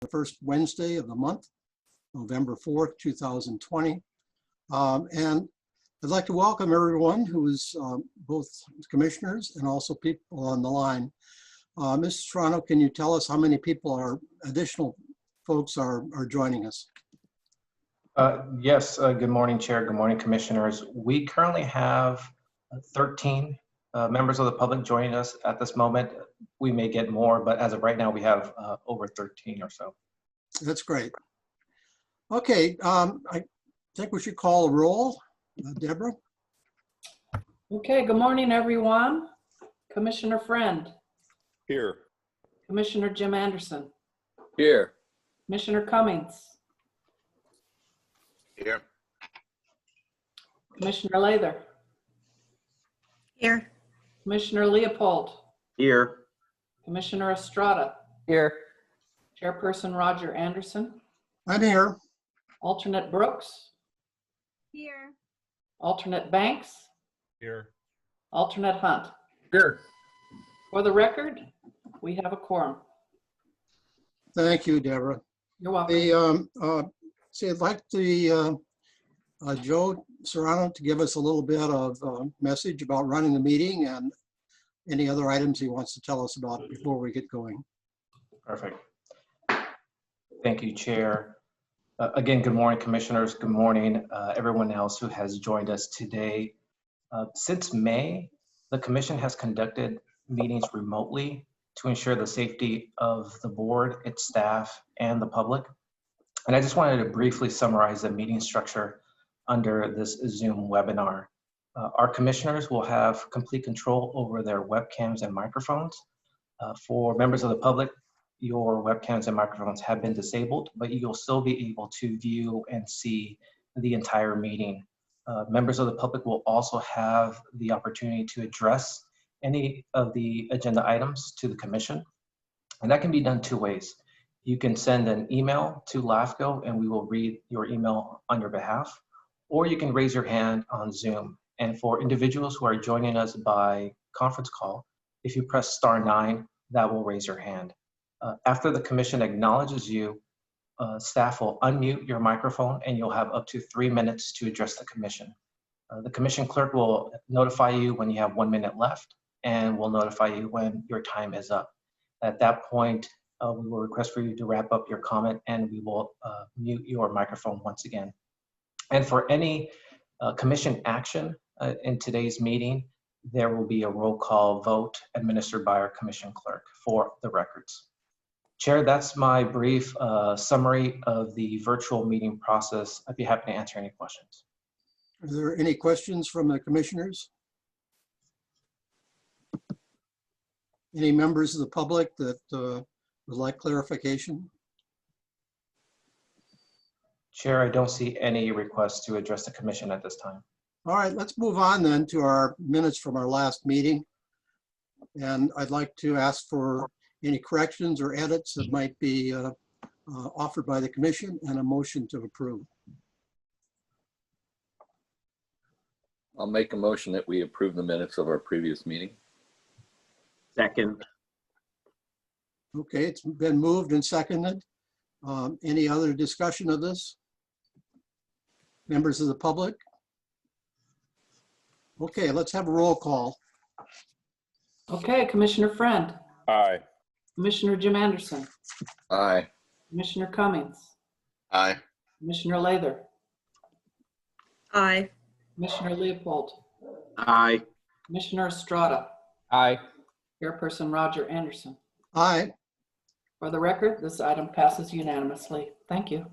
the first Wednesday of the month, November 4th, 2020. And I'd like to welcome everyone who is both commissioners and also people on the line. Mrs. Serrano, can you tell us how many additional folks are joining us? Yes, good morning, Chair. Good morning, Commissioners. We currently have 13 members of the public joining us at this moment. We may get more, but as of right now, we have over 13 or so. That's great. Okay, I think we should call a roll. Deborah? Okay, good morning, everyone. Commissioner Friend. Here. Commissioner Jim Anderson. Here. Commissioner Cummings. Here. Commissioner Lather. Here. Commissioner Leopold. Here. Commissioner Estrada. Here. Chairperson Roger Anderson. I'm here. Alternate Brooks. Here. Alternate Banks. Here. Alternate Hunt. Here. For the record, we have a quorum. Thank you, Deborah. You're welcome. I'd like Joe Serrano to give us a little bit of message about running the meeting and any other items he wants to tell us about before we get going. Perfect. Thank you, Chair. Again, good morning, Commissioners. Good morning, everyone else who has joined us today. Since May, the Commission has conducted meetings remotely to ensure the safety of the board, its staff, and the public. And I just wanted to briefly summarize the meeting structure under this Zoom webinar. Our commissioners will have complete control over their webcams and microphones. For members of the public, your webcams and microphones have been disabled, but you'll still be able to view and see the entire meeting. Members of the public will also have the opportunity to address any of the agenda items to the Commission. And that can be done two ways. You can send an email to LAFCO and we will read your email on your behalf, or you can raise your hand on Zoom. And for individuals who are joining us by conference call, if you press *9, that will raise your hand. After the Commission acknowledges you, staff will unmute your microphone and you'll have up to 3 minutes to address the Commission. The Commission clerk will notify you when you have 1 minute left and will notify you when your time is up. At that point, we will request for you to wrap up your comment and we will mute your microphone once again. And for any Commission action in today's meeting, there will be a roll call vote administered by our Commission clerk for the records. Chair, that's my brief summary of the virtual meeting process. I'd be happy to answer any questions. Are there any questions from the commissioners? Any members of the public that would like clarification? Chair, I don't see any requests to address the Commission at this time. All right, let's move on then to our minutes from our last meeting. And I'd like to ask for any corrections or edits that might be offered by the Commission and a motion to approve. I'll make a motion that we approve the minutes of our previous meeting. Second. Okay, it's been moved and seconded. Any other discussion of this? Members of the public? Okay, let's have a roll call. Okay, Commissioner Friend. Aye. Commissioner Jim Anderson. Aye. Commissioner Cummings. Aye. Commissioner Lather. Aye. Commissioner Leopold. Aye. Commissioner Estrada. Aye. Chairperson Roger Anderson. Aye. For the record, this item passes unanimously. Thank you.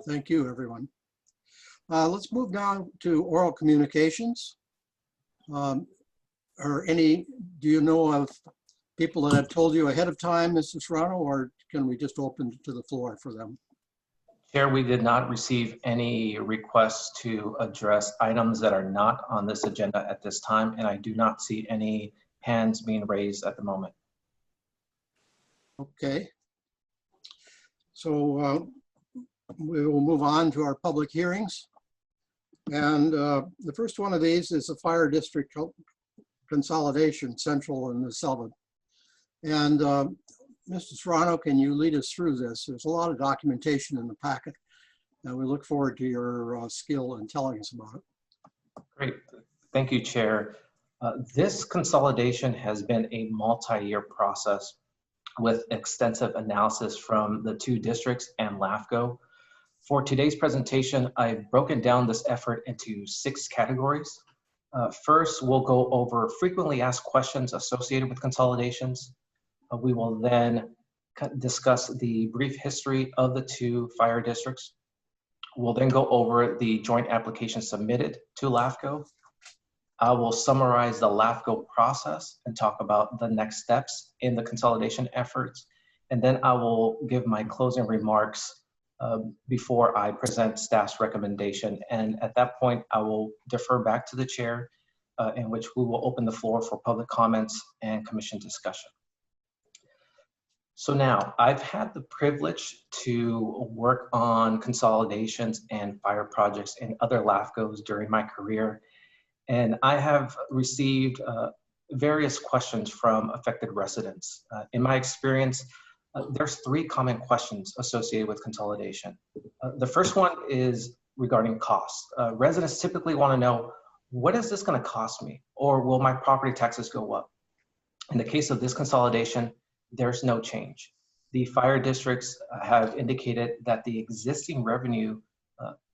Thank you, everyone. Let's move now to oral communications. Do you know of people that have told you ahead of time, Mrs. Serrano, or can we just open to the floor for them? Chair, we did not receive any requests to address items that are not on this agenda at this time, and I do not see any hands being raised at the moment. Okay. So we will move on to our public hearings. And the first one of these is the fire district consolidation, Central and the Sullivan. And Mr. Serrano, can you lead us through this? There's a lot of documentation in the packet, and we look forward to your skill in telling us about it. Great. Thank you, Chair. This consolidation has been a multi-year process with extensive analysis from the 2 districts and LAFCO. For today's presentation, I've broken down this effort into 6 categories. First, we'll go over frequently asked questions associated with consolidations. We will then discuss the brief history of the 2 fire districts. We'll then go over the joint application submitted to LAFCO. I will summarize the LAFCO process and talk about the next steps in the consolidation efforts. And then I will give my closing remarks before I present staff's recommendation. And at that point, I will defer back to the chair, in which we will open the floor for public comments and commission discussion. So now, I've had the privilege to work on consolidations and fire projects in other LAFCOs during my career. And I have received various questions from affected residents. In my experience, there's 3 common questions associated with consolidation. The first one is regarding cost. Residents typically want to know, what is this going to cost me? Or will my property taxes go up? In the case of this consolidation, there's no change. The fire districts have indicated that the existing revenue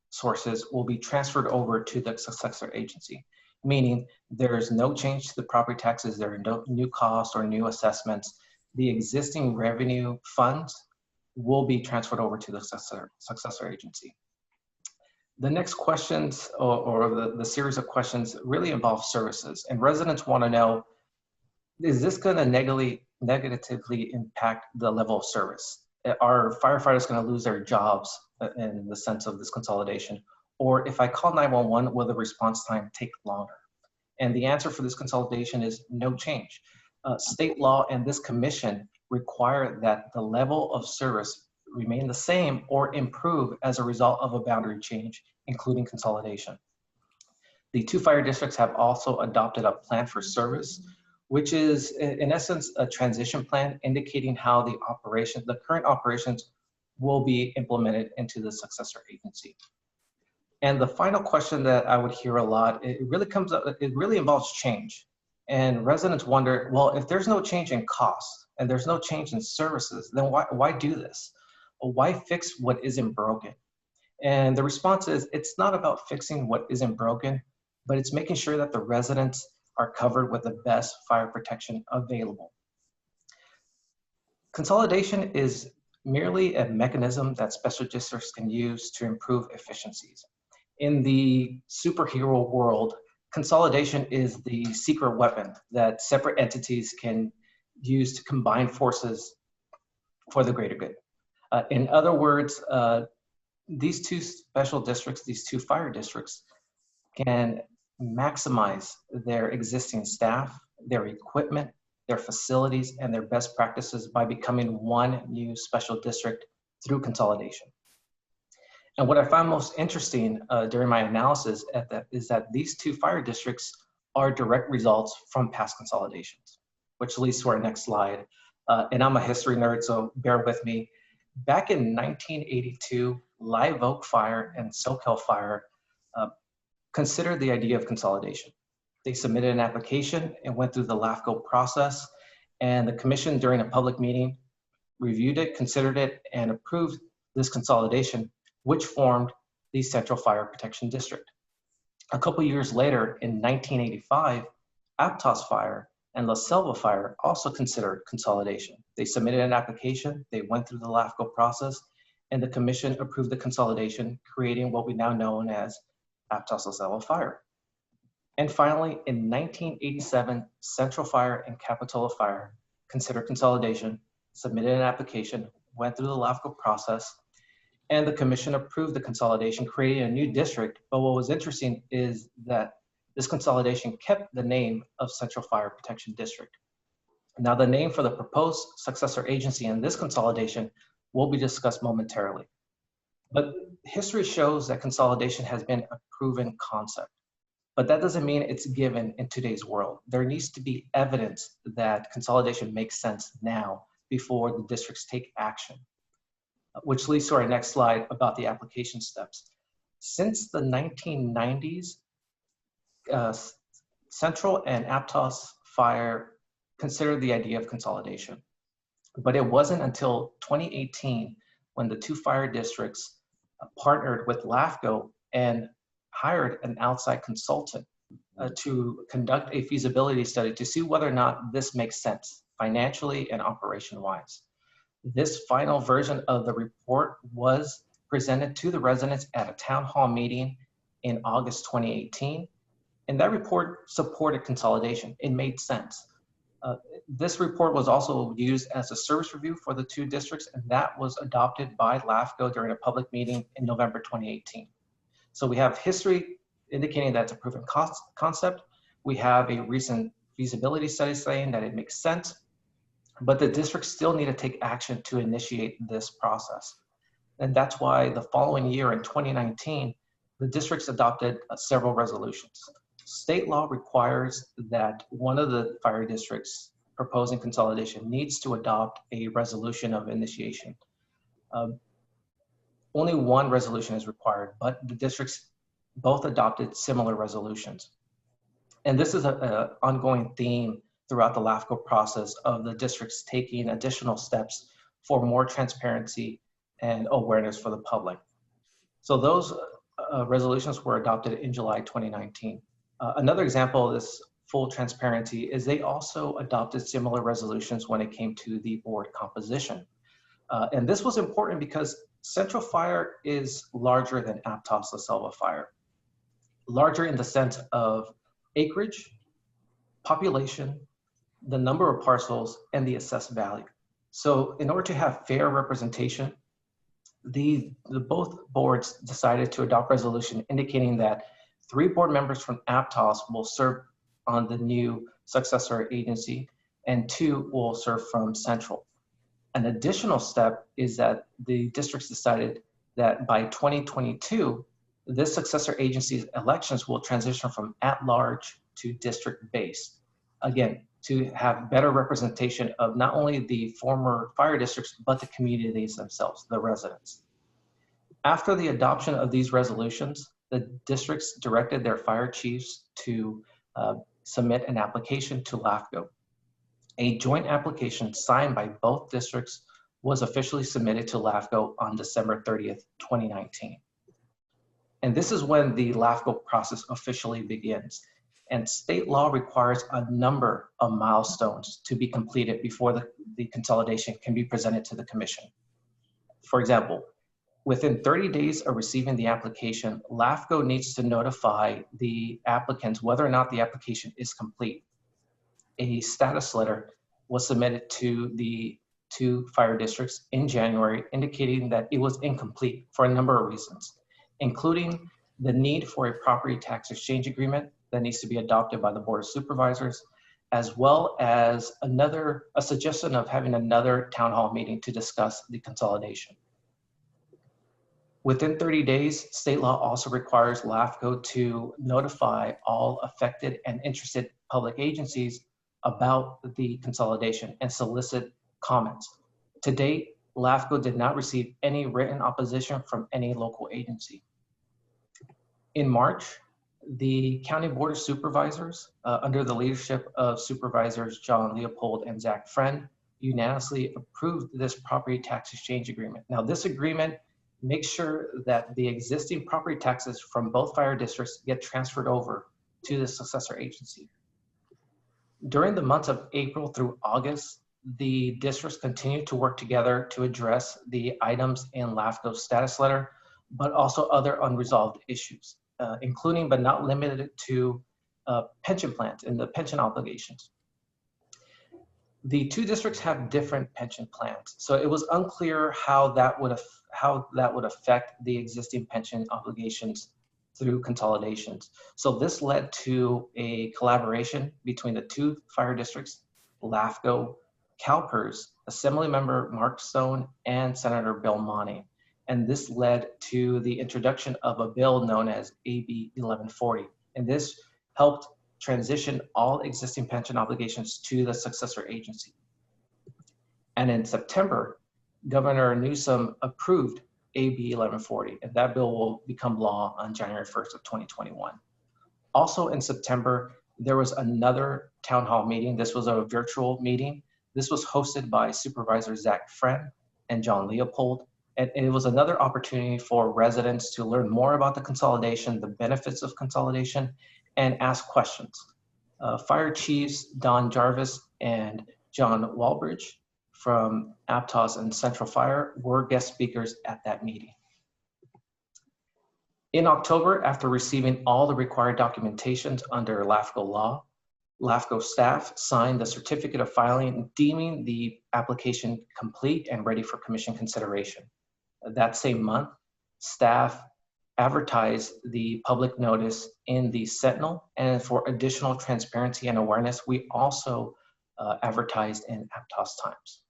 sources will be transferred over to the successor agency, meaning there is no change to the property taxes, there are no new costs or new assessments. The existing revenue funds will be transferred over to the successor agency. The next questions, or the series of questions, really involve services, and residents want to know, is this going to negatively impact the level of service? Are firefighters going to lose their jobs in the sense of this consolidation? Or if I call 911, will the response time take longer? And the answer for this consolidation is no change. State law and this commission require that the level of service remain the same or improve as a result of a boundary change, including consolidation. The 2 fire districts have also adopted a plan for service, which is in essence a transition plan indicating how the current operations will be implemented into the successor agency. And the final question that I would hear a lot, it really involves change. And residents wonder, well, if there's no change in cost and there's no change in services, then why do this? Why fix what isn't broken? And the response is, it's not about fixing what isn't broken, but it's making sure that the residents are covered with the best fire protection available. Consolidation is merely a mechanism that special districts can use to improve efficiencies. In the superhero world, consolidation is the secret weapon that separate entities can use to combine forces for the greater good. In other words, these 2 special districts, these 2 fire districts, can maximize their existing staff, their equipment, their facilities, and their best practices by becoming one new special district through consolidation. And what I found most interesting during my analysis is that these 2 fire districts are direct results from past consolidations, which leads to our next slide. And I'm a history nerd, so bear with me. Back in 1982, Live Oak Fire and Soquel Fire considered the idea of consolidation. They submitted an application and went through the LAFCO process, and the commission during a public meeting reviewed it, considered it, and approved this consolidation, which formed the Central Fire Protection District. A couple years later, in 1985, Aptos Fire and La Selva Fire also considered consolidation. They submitted an application, they went through the LAFCO process, and the commission approved the consolidation, creating what we now know as Aptos La Selva Fire. And finally, in 1987, Central Fire and Capitola Fire considered consolidation, submitted an application, went through the LAFCO process, and the commission approved the consolidation, creating a new district. But what was interesting is that this consolidation kept the name of Central Fire Protection District. Now, the name for the proposed successor agency in this consolidation will be discussed momentarily. But history shows that consolidation has been a proven concept. But that doesn't mean it's given in today's world. There needs to be evidence that consolidation makes sense now, before the districts take action, which leads to our next slide about the application steps. Since the 1990s, Central and Aptos Fire considered the idea of consolidation. But it wasn't until 2018 when the two fire districts partnered with LAFCO and hired an outside consultant to conduct a feasibility study to see whether or not this makes sense financially and operation-wise. This final version of the report was presented to the residents at a town hall meeting in August 2018, and that report supported consolidation. It made sense. This report was also used as a service review for the two districts, and that was adopted by LAFCO during a public meeting in November 2018. So we have history indicating that it's a proven concept. We have a recent feasibility study saying that it makes sense, but the districts still need to take action to initiate this process. And that's why the following year in 2019, the districts adopted several resolutions. State law requires that one of the fire districts proposing consolidation needs to adopt a resolution of initiation. Only one resolution is required, but the districts both adopted similar resolutions. And this is an ongoing theme throughout the LAFCO process of the districts taking additional steps for more transparency and awareness for the public. So those resolutions were adopted in July 2019. Another example of this full transparency is they also adopted similar resolutions when it came to the board composition. And this was important because Central Fire is larger than Aptos La Selva Fire. Larger in the sense of acreage, population, the number of parcels, and the assessed value. So in order to have fair representation, both boards decided to adopt resolution indicating that 3 board members from Aptos will serve on the new successor agency and 2 will serve from Central. An additional step is that the districts decided that by 2022, this successor agency's elections will transition from at-large to district-based. Again, to have better representation of not only the former fire districts, but the communities themselves, the residents. After the adoption of these resolutions, the districts directed their fire chiefs to submit an application to LAFCO. A joint application signed by both districts was officially submitted to LAFCO on December 30th, 2019. And this is when the LAFCO process officially begins. And state law requires a number of milestones to be completed before the consolidation can be presented to the commission. For example, within 30 days of receiving the application, LAFCO needs to notify the applicants whether or not the application is complete. A status letter was submitted to the 2 fire districts in January indicating that it was incomplete for a number of reasons, including the need for a property tax exchange agreement that needs to be adopted by the Board of Supervisors, as well as a suggestion of having another town hall meeting to discuss the consolidation. Within 30 days, state law also requires LAFCO to notify all affected and interested public agencies about the consolidation and solicit comments. To date, LAFCO did not receive any written opposition from any local agency. In March, the County Board of Supervisors, under the leadership of Supervisors John Leopold and Zach Friend, unanimously approved this property tax exchange agreement. Now, this agreement makes sure that the existing property taxes from both fire districts get transferred over to the successor agency. During the months of April through August, the districts continued to work together to address the items in LAFCO's status letter, but also other unresolved issues, including but not limited to pension plans and the pension obligations. The 2 districts have different pension plans, so it was unclear how that would affect the existing pension obligations through consolidations. So this led to a collaboration between the 2 fire districts, LAFCO, CalPERS, Assemblymember Mark Stone, and Senator Bill Monty. And this led to the introduction of a bill known as AB 1140. And this helped transition all existing pension obligations to the successor agency. And in September, Governor Newsom approved AB 1140, and that bill will become law on January 1st of 2021. Also in September, there was another town hall meeting. This was a virtual meeting. This was hosted by Supervisor Zach Friend and John Leopold. And it was another opportunity for residents to learn more about the consolidation, the benefits of consolidation, and ask questions. Fire Chiefs Don Jarvis and John Walbridge from Aptos and Central Fire were guest speakers at that meeting. In October, after receiving all the required documentations under LAFCO law, LAFCO staff signed the certificate of filing deeming the application complete and ready for commission consideration. That same month, staff advertised the public notice in the Sentinel, and for additional transparency and awareness, we also advertised in Aptos Times.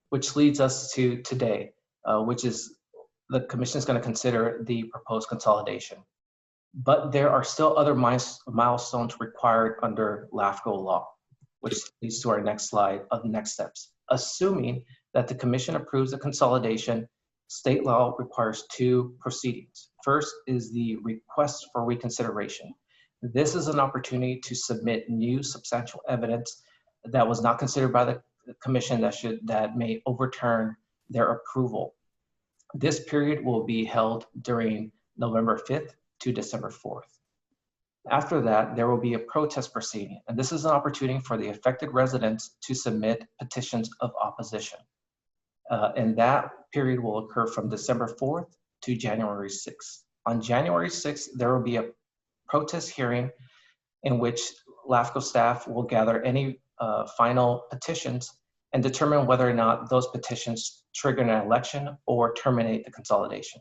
Which leads us to today, which is the commission is going to consider the proposed consolidation. But there are still other milestones required under LAFCO law, which leads to our next slide of next steps. Assuming that the commission approves the consolidation, state law requires two proceedings. First is the request for reconsideration. This is an opportunity to submit new substantial evidence that was not considered by the commission that may overturn their approval. This period will be held during November 5th to December 4th. After that, there will be a protest proceeding, and this is an opportunity for the affected residents to submit petitions of opposition. And that period will occur from December 4th to January 6th. On January 6th, there will be a protest hearing in which LAFCO staff will gather any final petitions and determine whether or not those petitions trigger an election or terminate the consolidation.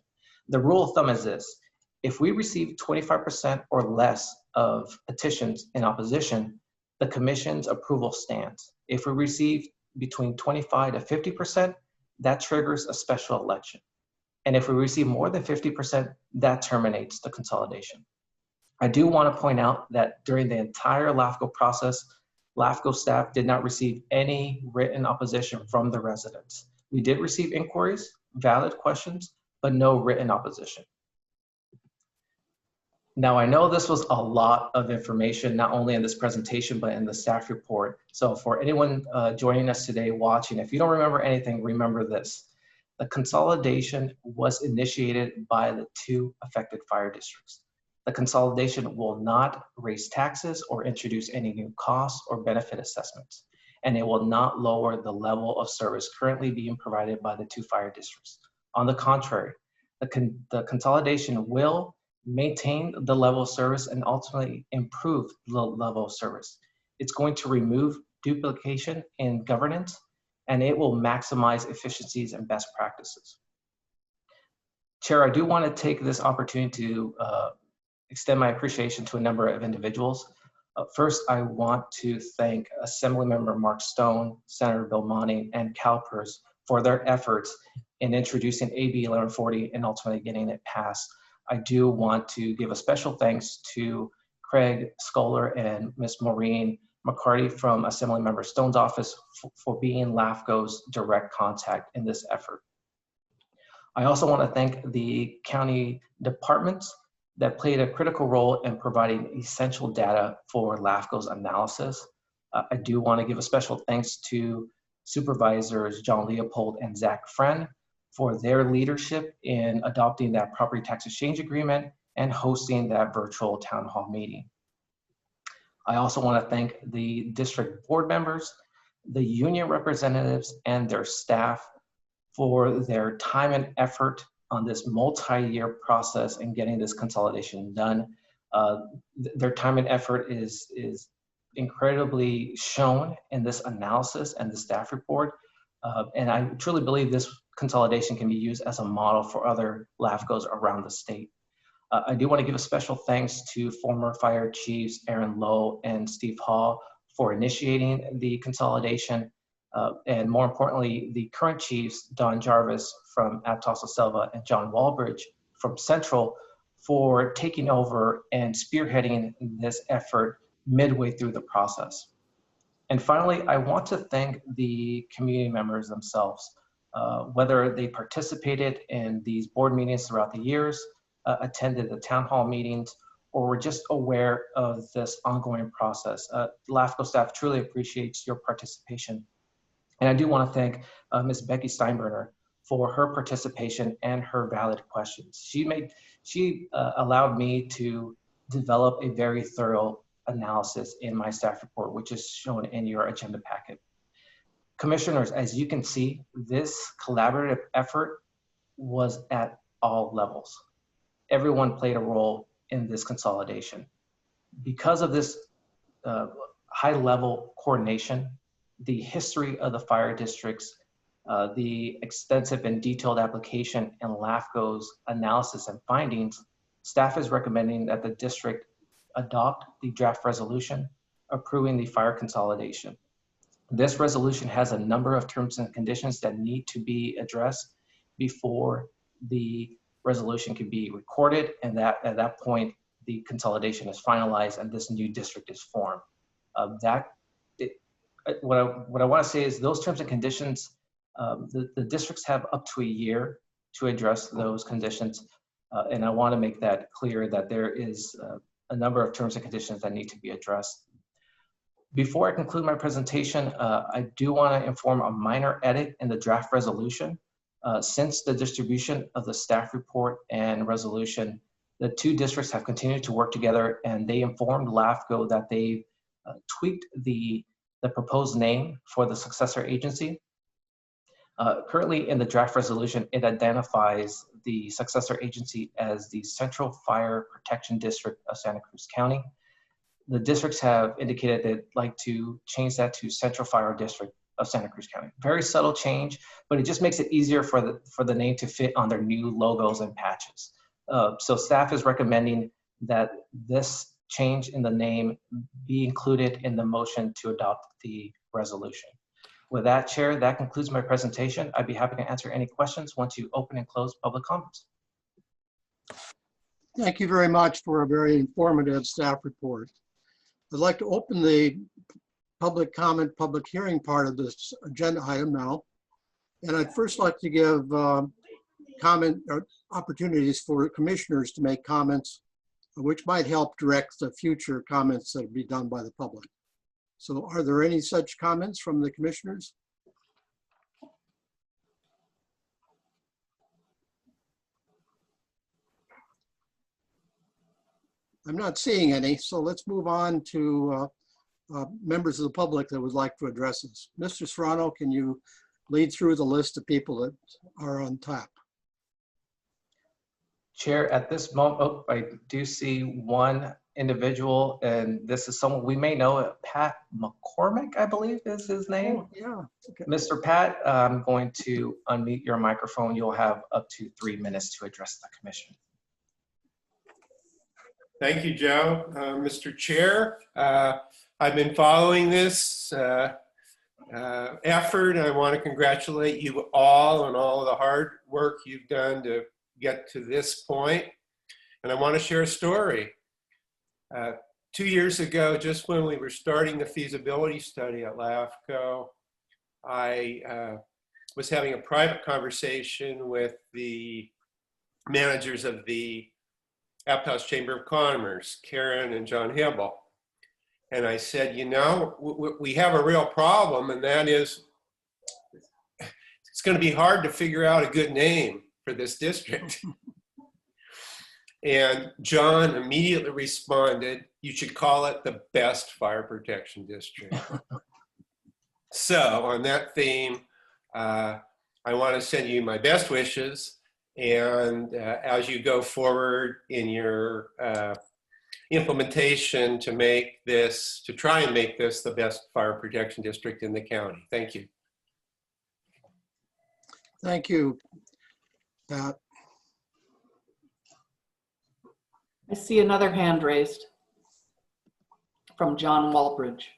The rule of thumb is this: if we receive 25% or less of petitions in opposition, the commission's approval stands. If we receive between 25 to 50%, that triggers a special election. And if we receive more than 50%, that terminates the consolidation. I do want to point out that during the entire LAFCO process, LAFCO staff did not receive any written opposition from the residents. We did receive inquiries, valid questions, but no written opposition. Now, I know this was a lot of information, not only in this presentation, but in the staff report. So for anyone joining us today watching, if you don't remember anything, remember this. The consolidation was initiated by the two affected fire districts. The consolidation will not raise taxes or introduce any new costs or benefit assessments, and it will not lower the level of service currently being provided by the two fire districts. On the contrary, the consolidation will maintain the level of service and ultimately improve the level of service. It's going to remove duplication in governance, and it will maximize efficiencies and best practices. Chair, I do want to take this opportunity to extend my appreciation to a number of individuals. First, I want to thank Assemblymember Mark Stone, Senator Bill Monty, and CalPERS for their efforts in introducing AB 1140 and ultimately getting it passed. I do want to give a special thanks to Craig Scholar and Ms. Maureen McCarty from Assemblymember Stone's office for being LAFCO's direct contact in this effort. I also want to thank the county departments that played a critical role in providing essential data for LAFCO's analysis. I do want to give a special thanks to Supervisors John Leopold and Zach Friend for their leadership in adopting that property tax exchange agreement and hosting that virtual town hall meeting. I also want to thank the district board members, the union representatives, and their staff for their time and effort on this multi-year process and getting this consolidation done. Their time and effort is incredibly shown in this analysis and the staff report. And I truly believe this consolidation can be used as a model for other LAFCOs around the state. I do want to give a special thanks to former fire chiefs Aaron Lowe and Steve Hall for initiating the consolidation. And more importantly, the current chiefs, Don Jarvis from Aptos Selva and John Walbridge from Central, for taking over and spearheading this effort midway through the process. And finally, I want to thank the community members themselves, whether they participated in these board meetings throughout the years, attended the town hall meetings, or were just aware of this ongoing process. LAFCO staff truly appreciates your participation. And I do want to thank Ms. Becky Steinbrenner for her participation and her valid questions. She allowed me to develop a very thorough analysis in my staff report, which is shown in your agenda packet. Commissioners, as you can see, this collaborative effort was at all levels. Everyone played a role in this consolidation. Because of this high-level coordination, the history of the fire districts, the extensive and detailed application and LAFCO's analysis and findings, staff is recommending that the district adopt the draft resolution approving the fire consolidation. This resolution has a number of terms and conditions that need to be addressed before the resolution can be recorded, and that at that point the consolidation is finalized and this new district is formed. What I want to say is those terms and conditions, the districts have up to a year to address those conditions, and I want to make that clear that there is a number of terms and conditions that need to be addressed. Before I conclude my presentation, I do want to inform a minor edit in the draft resolution. Since the distribution of the staff report and resolution, the two districts have continued to work together, and they informed LAFCO that they tweaked the proposed name for the successor agency. Currently in the draft resolution, it identifies the successor agency as the Central Fire Protection District of Santa Cruz County. The districts have indicated they'd like to change that to Central Fire District of Santa Cruz County. Very subtle change, but it just makes it easier for the name to fit on their new logos and patches. So staff is recommending that this change in the name be included in the motion to adopt the resolution. With that, Chair, that concludes my presentation. I'd be happy to answer any questions once you open and close public comments. Thank you very much for a very informative staff report. I'd like to open the public comment, public hearing part of this agenda item now. And I'd first like to give comment or opportunities for commissioners to make comments, which might help direct the future comments that will be done by the public. So are there any such comments from the commissioners? I'm not seeing any, so let's move on to members of the public that would like to address us. Mr. Serrano, can you lead through the list of people that are on tap? Chair, at this moment, I do see one individual, and this is someone we may know, Pat McCormick, I believe is his name. Oh, yeah. Okay. Mr. Pat, I'm going to unmute your microphone. You'll have up to 3 minutes to address the commission. Thank you, Joe. Mr. Chair, I've been following this effort. I want to congratulate you all on all of the hard work you've done to get to this point. And I want to share a story. 2 years ago, just when we were starting the feasibility study at LAFCO, I was having a private conversation with the managers of the Aptos Chamber of Commerce, Karen and John Hibble. And I said, you know, we have a real problem, and that is it's going to be hard to figure out a good name for this district. And John immediately responded, you should call it the best fire protection district. So on that theme, I want to send you my best wishes. And as you go forward in your implementation to try and make this the best fire protection district in the county. Thank you. Thank you, Pat. I see another hand raised from John Walbridge.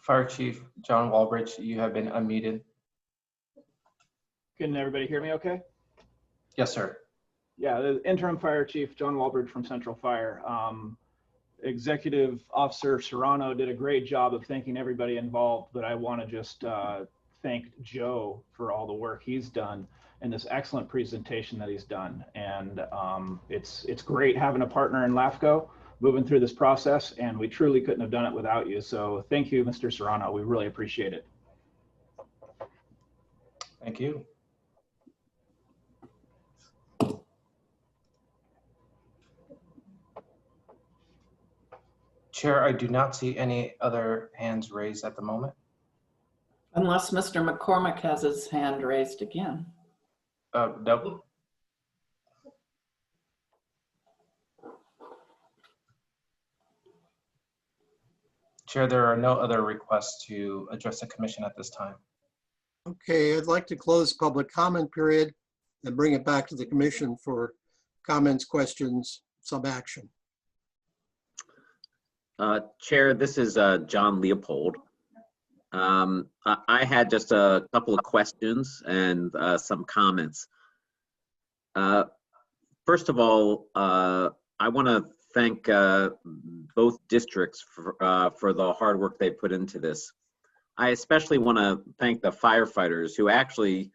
Fire Chief John Walbridge, you have been unmuted. Can everybody hear me okay? Yes, sir. Yeah, the interim fire chief, John Walbridge from Central Fire. Executive Officer Serrano did a great job of thanking everybody involved, but I want to just thank Joe for all the work he's done and this excellent presentation that he's done. And it's great having a partner in LAFCO moving through this process, and we truly couldn't have done it without you. So thank you, Mr. Serrano. We really appreciate it. Thank you. Chair, I do not see any other hands raised at the moment. Unless Mr. McCormick has his hand raised again. Nope. Chair, there are no other requests to address the commission at this time. Okay, I'd like to close public comment period and bring it back to the commission for comments, questions, some action. Chair, this is John Leopold. I had just a couple of questions and some comments. First of all, I want to thank both districts for the hard work they put into this. I especially want to thank the firefighters who actually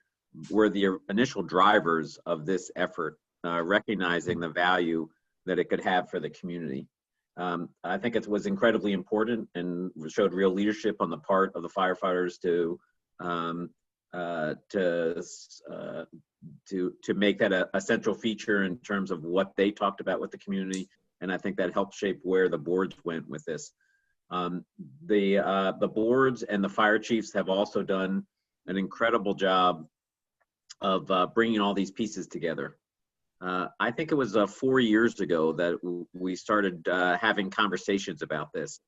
were the initial drivers of this effort, recognizing the value that it could have for the community. I think it was incredibly important and showed real leadership on the part of the firefighters to make that a central feature in terms of what they talked about with the community. And I think that helped shape where the boards went with this. The boards and the fire chiefs have also done an incredible job of bringing all these pieces together. I think it was 4 years ago that we started having conversations about this,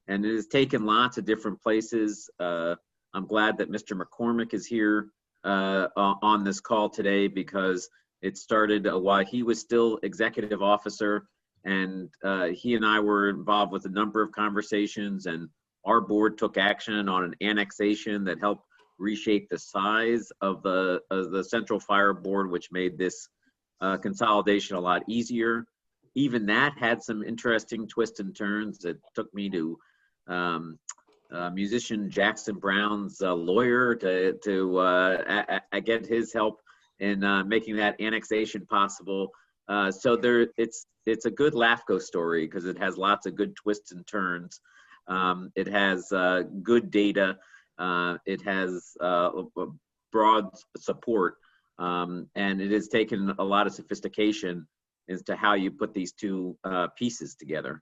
and it has taken lots of different places. I'm glad that Mr. McCormick is here on this call today, because it started while he was still executive officer, and he and I were involved with a number of conversations, and our board took action on an annexation that helped reshape the size of the Central Fire Board, which made this consolidation a lot easier. Even that had some interesting twists and turns. It took me to musician Jackson Brown's lawyer to get his help in making that annexation possible. So it's a good LAFCO story because it has lots of good twists and turns. It has good data. It has broad support. And it has taken a lot of sophistication as to how you put these two pieces together.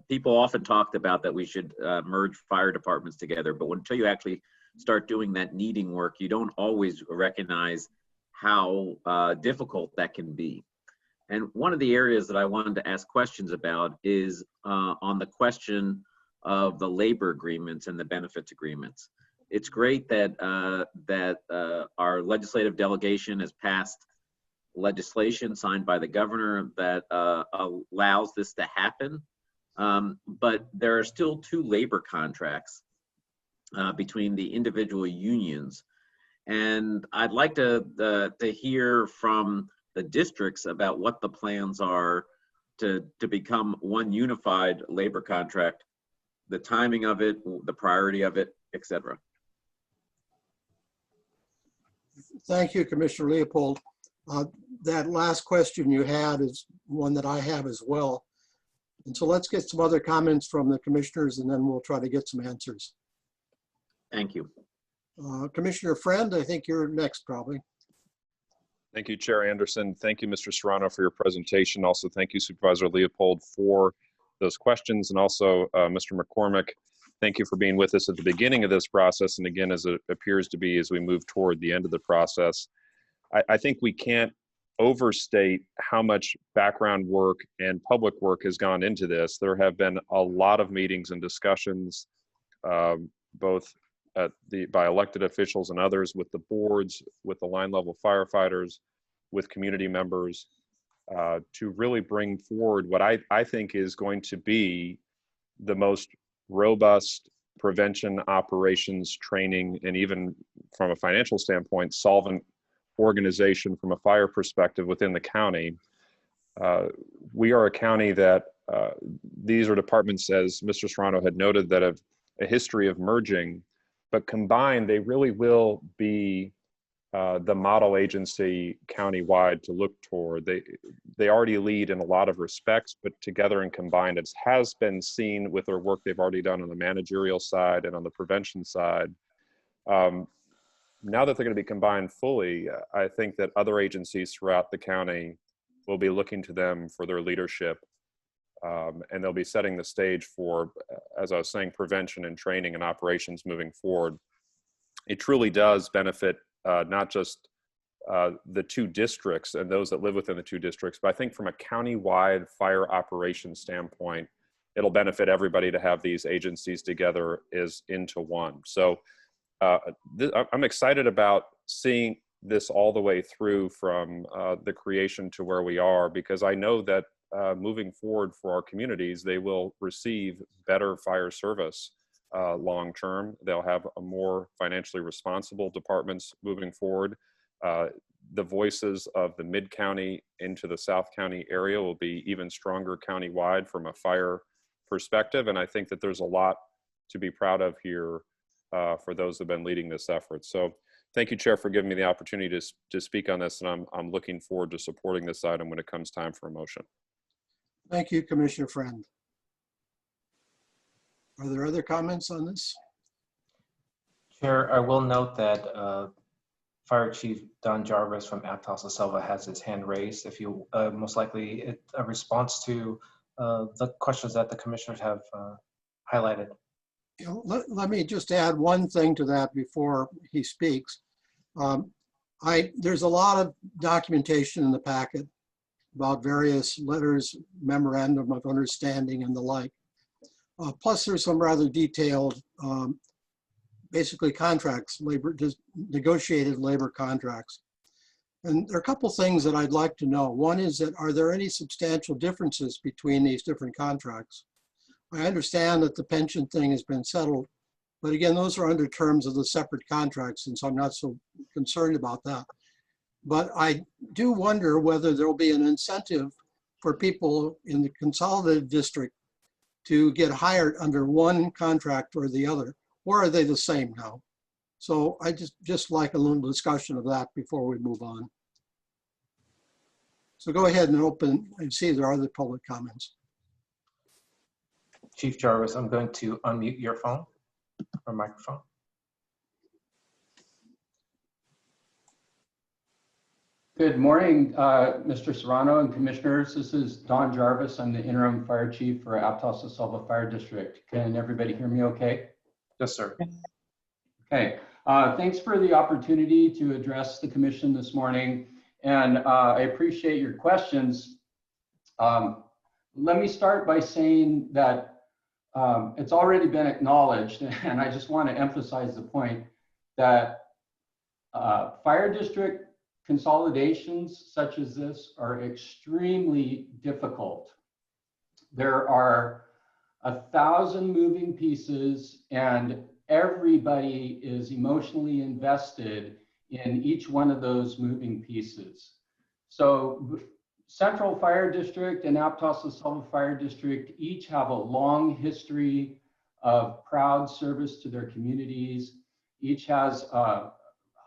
People often talked about that we should merge fire departments together, but until you actually start doing that needing work, you don't always recognize how difficult that can be. And one of the areas that I wanted to ask questions about is on the question of the labor agreements and the benefits agreements. It's great that our legislative delegation has passed legislation signed by the governor that allows this to happen. But there are still 2 labor contracts between the individual unions. And I'd like to hear from the districts about what the plans are to become one unified labor contract, the timing of it, the priority of it, etc. Thank you, Commissioner Leopold. That last question you had is one that I have as well. And so let's get some other comments from the commissioners, and then we'll try to get some answers. Thank you. Commissioner Friend, I think you're next probably. Thank you, Chair Anderson. Thank you, Mr. Serrano, for your presentation. Also, thank you, Supervisor Leopold, for those questions. And also, Mr. McCormick, thank you for being with us at the beginning of this process. And again, as it appears to be as we move toward the end of the process, I think we can't overstate how much background work and public work has gone into this. There have been a lot of meetings and discussions, both by elected officials and others, with the boards, with the line level firefighters, with community members, to really bring forward what I think is going to be the most robust prevention, operations, training, and even from a financial standpoint, solvent organization from a fire perspective within the county. We are a county that these are departments, as Mr. Serrano had noted, that have a history of merging, but combined, they really will be the model agency countywide to look toward. They already lead in a lot of respects, but together and combined, it has been seen with their work they've already done on the managerial side and on the prevention side. Now that they're going to be combined fully, I think that other agencies throughout the county will be looking to them for their leadership. And they'll be setting the stage for, as I was saying, prevention and training and operations moving forward. It truly does benefit not just the two districts and those that live within the two districts, but I think from a county-wide fire operations standpoint, it'll benefit everybody to have these agencies together as into one. So I'm excited about seeing this all the way through from the creation to where we are, because I know that moving forward for our communities, they will receive better fire service long term. They'll have a more financially responsible departments moving forward. The voices of the mid-county into the South County area will be even stronger countywide from a fire perspective. And I think that there's a lot to be proud of here for those who have been leading this effort. So thank you, Chair, for giving me the opportunity to speak on this. And I'm looking forward to supporting this item when it comes time for a motion. Thank you, Commissioner Friend. Are there other comments on this? Chair, I will note that Fire Chief Don Jarvis from Aptos La Selva has his hand raised. If you most likely a response to the questions that the commissioners have highlighted. Let me just add one thing to that before he speaks. There's a lot of documentation in the packet about various letters, memorandum of understanding and the like. Plus there's some rather detailed, basically contracts, negotiated labor contracts. And there are a couple things that I'd like to know. One is that, are there any substantial differences between these different contracts? I understand that the pension thing has been settled, but again, those are under terms of the separate contracts, and so I'm not so concerned about that. But I do wonder whether there'll be an incentive for people in the consolidated district to get hired under one contract or the other, or are they the same now? So I just like a little discussion of that before we move on. So go ahead and open and see if there are other public comments. Chief Jarvis, I'm going to unmute your phone or microphone. Good morning, Mr. Serrano and commissioners. This is Don Jarvis. I'm the interim fire chief for Aptos La Selva Fire District. Can everybody hear me okay? Yes, sir. Okay. Thanks for the opportunity to address the commission this morning, and I appreciate your questions. Let me start by saying that it's already been acknowledged, and I just want to emphasize the point that fire district consolidations such as this are extremely difficult. There are 1,000 moving pieces, and everybody is emotionally invested in each one of those moving pieces. So Central Fire District and Aptos La Selva Fire District each have a long history of proud service to their communities. Each has a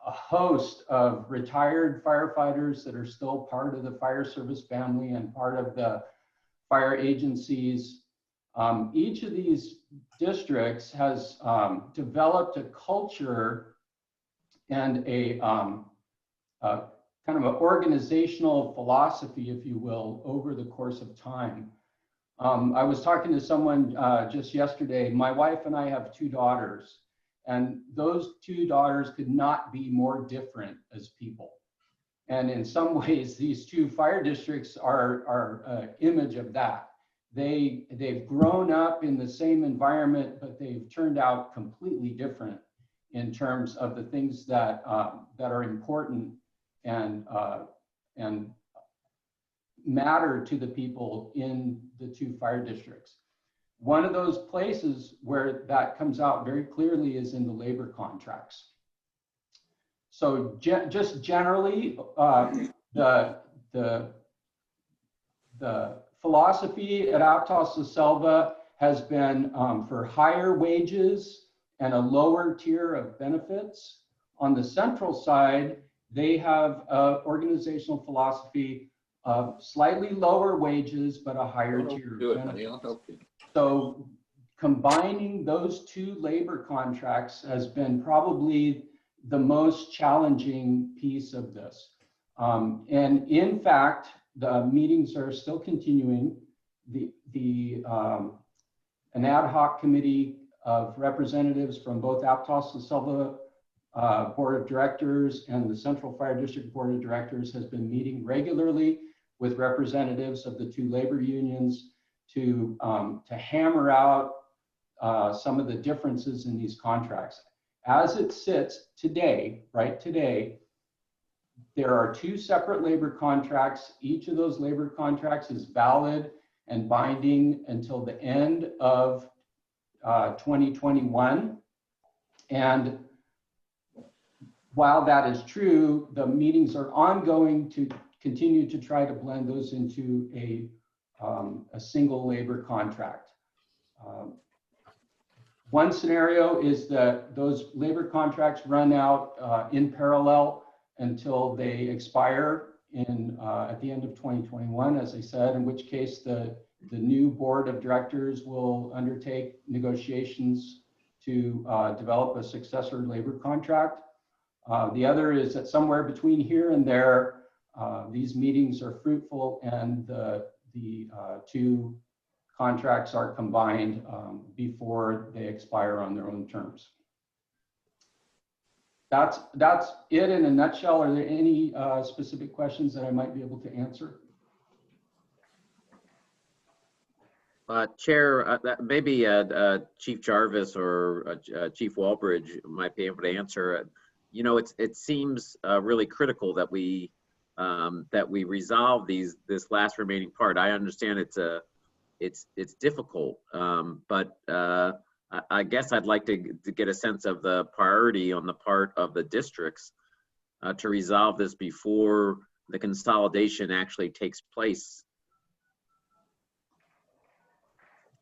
host of retired firefighters that are still part of the fire service family and part of the fire agencies. Each of these districts has developed a culture and a kind of an organizational philosophy, if you will, over the course of time. I was talking to someone just yesterday. My wife and I have 2 daughters, and those 2 daughters could not be more different as people. And in some ways, these 2 fire districts are an image of that. They've grown up in the same environment, but they've turned out completely different in terms of the things that are important and matter to the people in the 2 fire districts. One of those places where that comes out very clearly is in the labor contracts. So just generally, the philosophy at Aptos La Selva has been for higher wages and a lower tier of benefits. On the central side, they have an organizational philosophy of slightly lower wages, but a higher tier Do of it, honey. I'll benefits. help you. So combining those two labor contracts has been probably the most challenging piece of this. And in fact, the meetings are still continuing. An ad hoc committee of representatives from both Aptos La Selva Board of Directors and the Central Fire District Board of Directors has been meeting regularly with representatives of the two labor unions to hammer out some of the differences in these contracts. As it sits today, right today, there are two separate labor contracts. Each of those labor contracts is valid and binding until the end of 2021. And while that is true, the meetings are ongoing to continue to try to blend those into a single labor contract. One scenario is that those labor contracts run out in parallel until they expire at the end of 2021, as I said, in which case the new board of directors will undertake negotiations to develop a successor labor contract. The other is that somewhere between here and there, these meetings are fruitful and the two contracts are combined before they expire on their own terms. That's it in a nutshell. Are there any specific questions that I might be able to answer? Chair, maybe Chief Jarvis or Chief Walbridge might be able to answer. You know, it seems really critical that we resolve this last remaining part. I understand it's difficult, but I guess I'd like to get a sense of the priority on the part of the districts to resolve this before the consolidation actually takes place.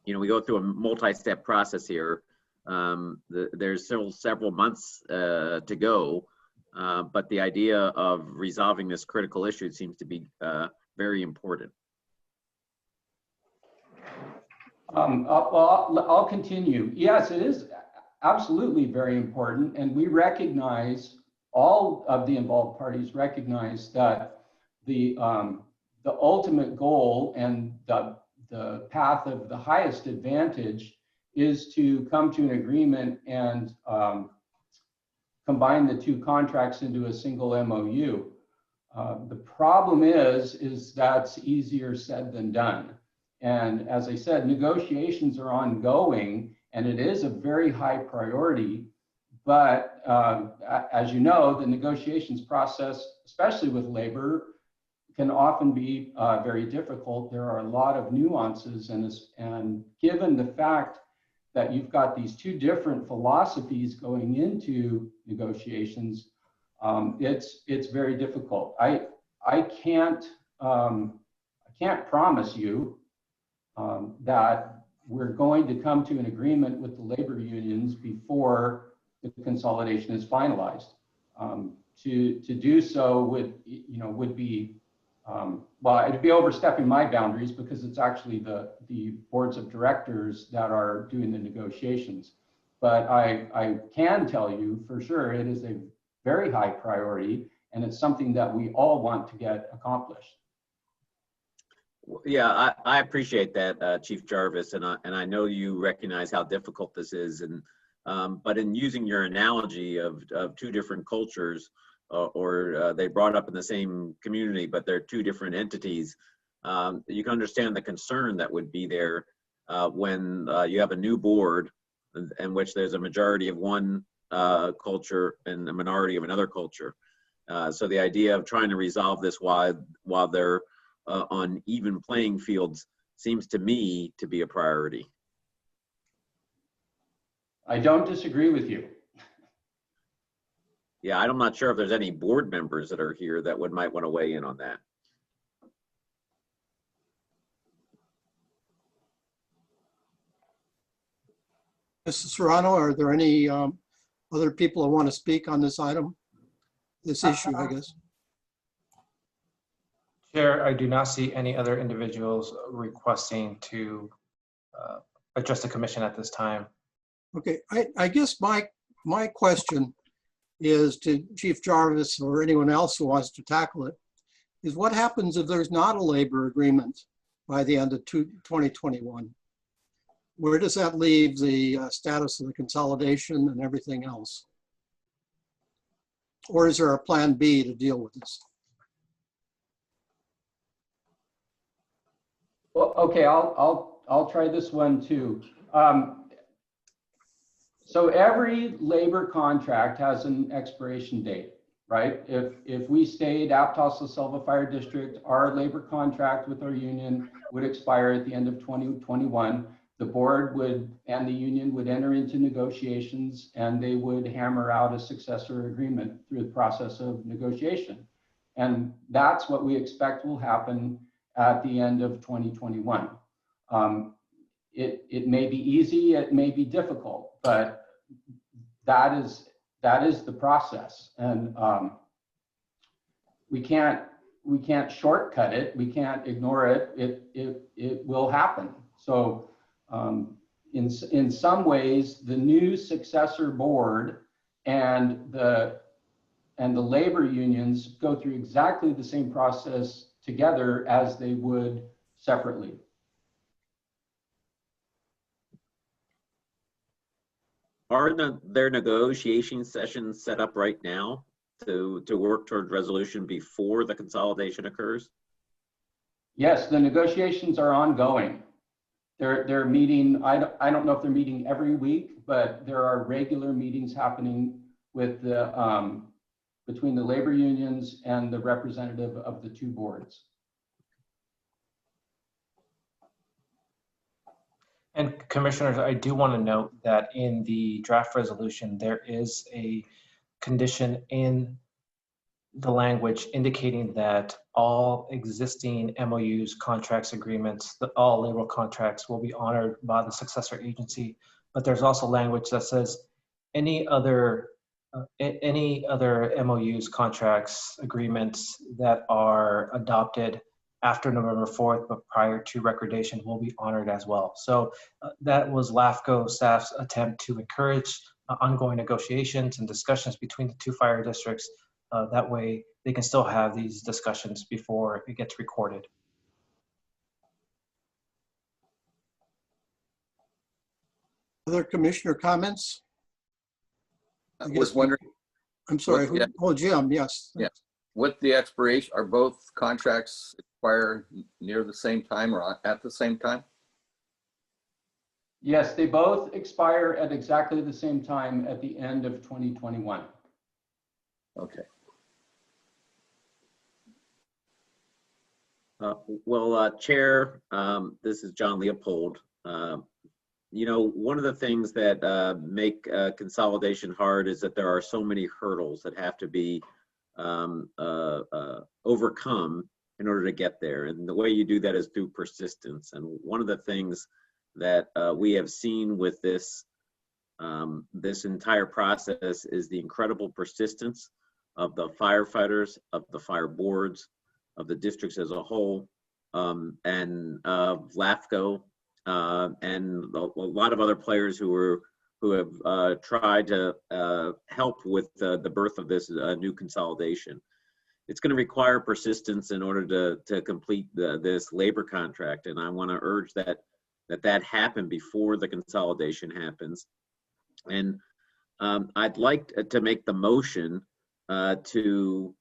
You know, we go through a multi-step process here. There's still several months to go, but the idea of resolving this critical issue seems to be very important. I'll continue. Yes, it is absolutely very important, and we recognize, all of the involved parties recognize that the ultimate goal and the path of the highest advantage is to come to an agreement and combine the two contracts into a single MOU. The problem is that's easier said than done. And as I said, negotiations are ongoing, and it is a very high priority. But as you know, the negotiations process, especially with labor, can often be very difficult. There are a lot of nuances, and given the fact that you've got these two different philosophies going into negotiations, it's very difficult. I can't promise you that we're going to come to an agreement with the labor unions before the consolidation is finalized. To do so would be well, it'd be overstepping my boundaries because it's actually the boards of directors that are doing the negotiations. But I can tell you for sure it is a very high priority, and it's something that we all want to get accomplished. Yeah, I appreciate that, Chief Jarvis, and I know you recognize how difficult this is. And but in using your analogy of two different cultures, or they brought up in the same community, but they're two different entities, you can understand the concern that would be there when you have a new board in which there's a majority of one culture and a minority of another culture. So the idea of trying to resolve this while they're on even playing fields seems to me to be a priority. I don't disagree with you. Yeah, I'm not sure if there's any board members that are here that might want to weigh in on that. Mrs. Serrano, are there any other people who want to speak on this item? This issue, I guess. Chair, I do not see any other individuals requesting to address the commission at this time. Okay, I guess my question is to Chief Jarvis or anyone else who wants to tackle it, is what happens if there's not a labor agreement by the end of 2021? Where does that leave the status of the consolidation and everything else? Or is there a plan B to deal with this? Well, okay, I'll try this one too. So every labor contract has an expiration date, right? If we stayed Aptos La Selva Fire District, our labor contract with our union would expire at the end of 2021. The board would and the union would enter into negotiations, and they would hammer out a successor agreement through the process of negotiation. And that's what we expect will happen at the end of 2021. It may be easy, it may be difficult, but that is the process. And we can't shortcut it. We can't ignore it. It will happen. So in some ways, the new successor board and the labor unions go through exactly the same process together as they would separately. Are there negotiation sessions set up right now to work toward resolution before the consolidation occurs? Yes, the negotiations are ongoing. They're meeting, I don't know if they're meeting every week, but there are regular meetings happening with the between the labor unions and the representative of the two boards. And commissioners, I do want to note that in the draft resolution, there is a condition in the language indicating that all existing MOUs, contracts, agreements, all labor contracts will be honored by the successor agency. But there's also language that says any other MOUs, contracts, agreements that are adopted after November 4th, but prior to recordation will be honored as well. So that was LAFCO staff's attempt to encourage ongoing negotiations and discussions between the two fire districts. That way they can still have these discussions before it gets recorded. Other commissioner comments? I was wondering, I'm sorry, yeah. Oh, Jim, yes. Yeah. With the expiration, are both contracts expire near the same time or at the same time? Yes, they both expire at exactly the same time at the end of 2021. Okay. Chair, this is John Leopold. You know, one of the things that make consolidation hard is that there are so many hurdles that have to be overcome in order to get there. And the way you do that is through persistence. And one of the things that we have seen with this this entire process is the incredible persistence of the firefighters, of the fire boards, of the districts as a whole, and of LAFCO, and a lot of other players who have tried to help with the birth of this new consolidation. It's going to require persistence in order to complete this labor contract, and I want to urge that happen before the consolidation happens. And I'd like to make the motion to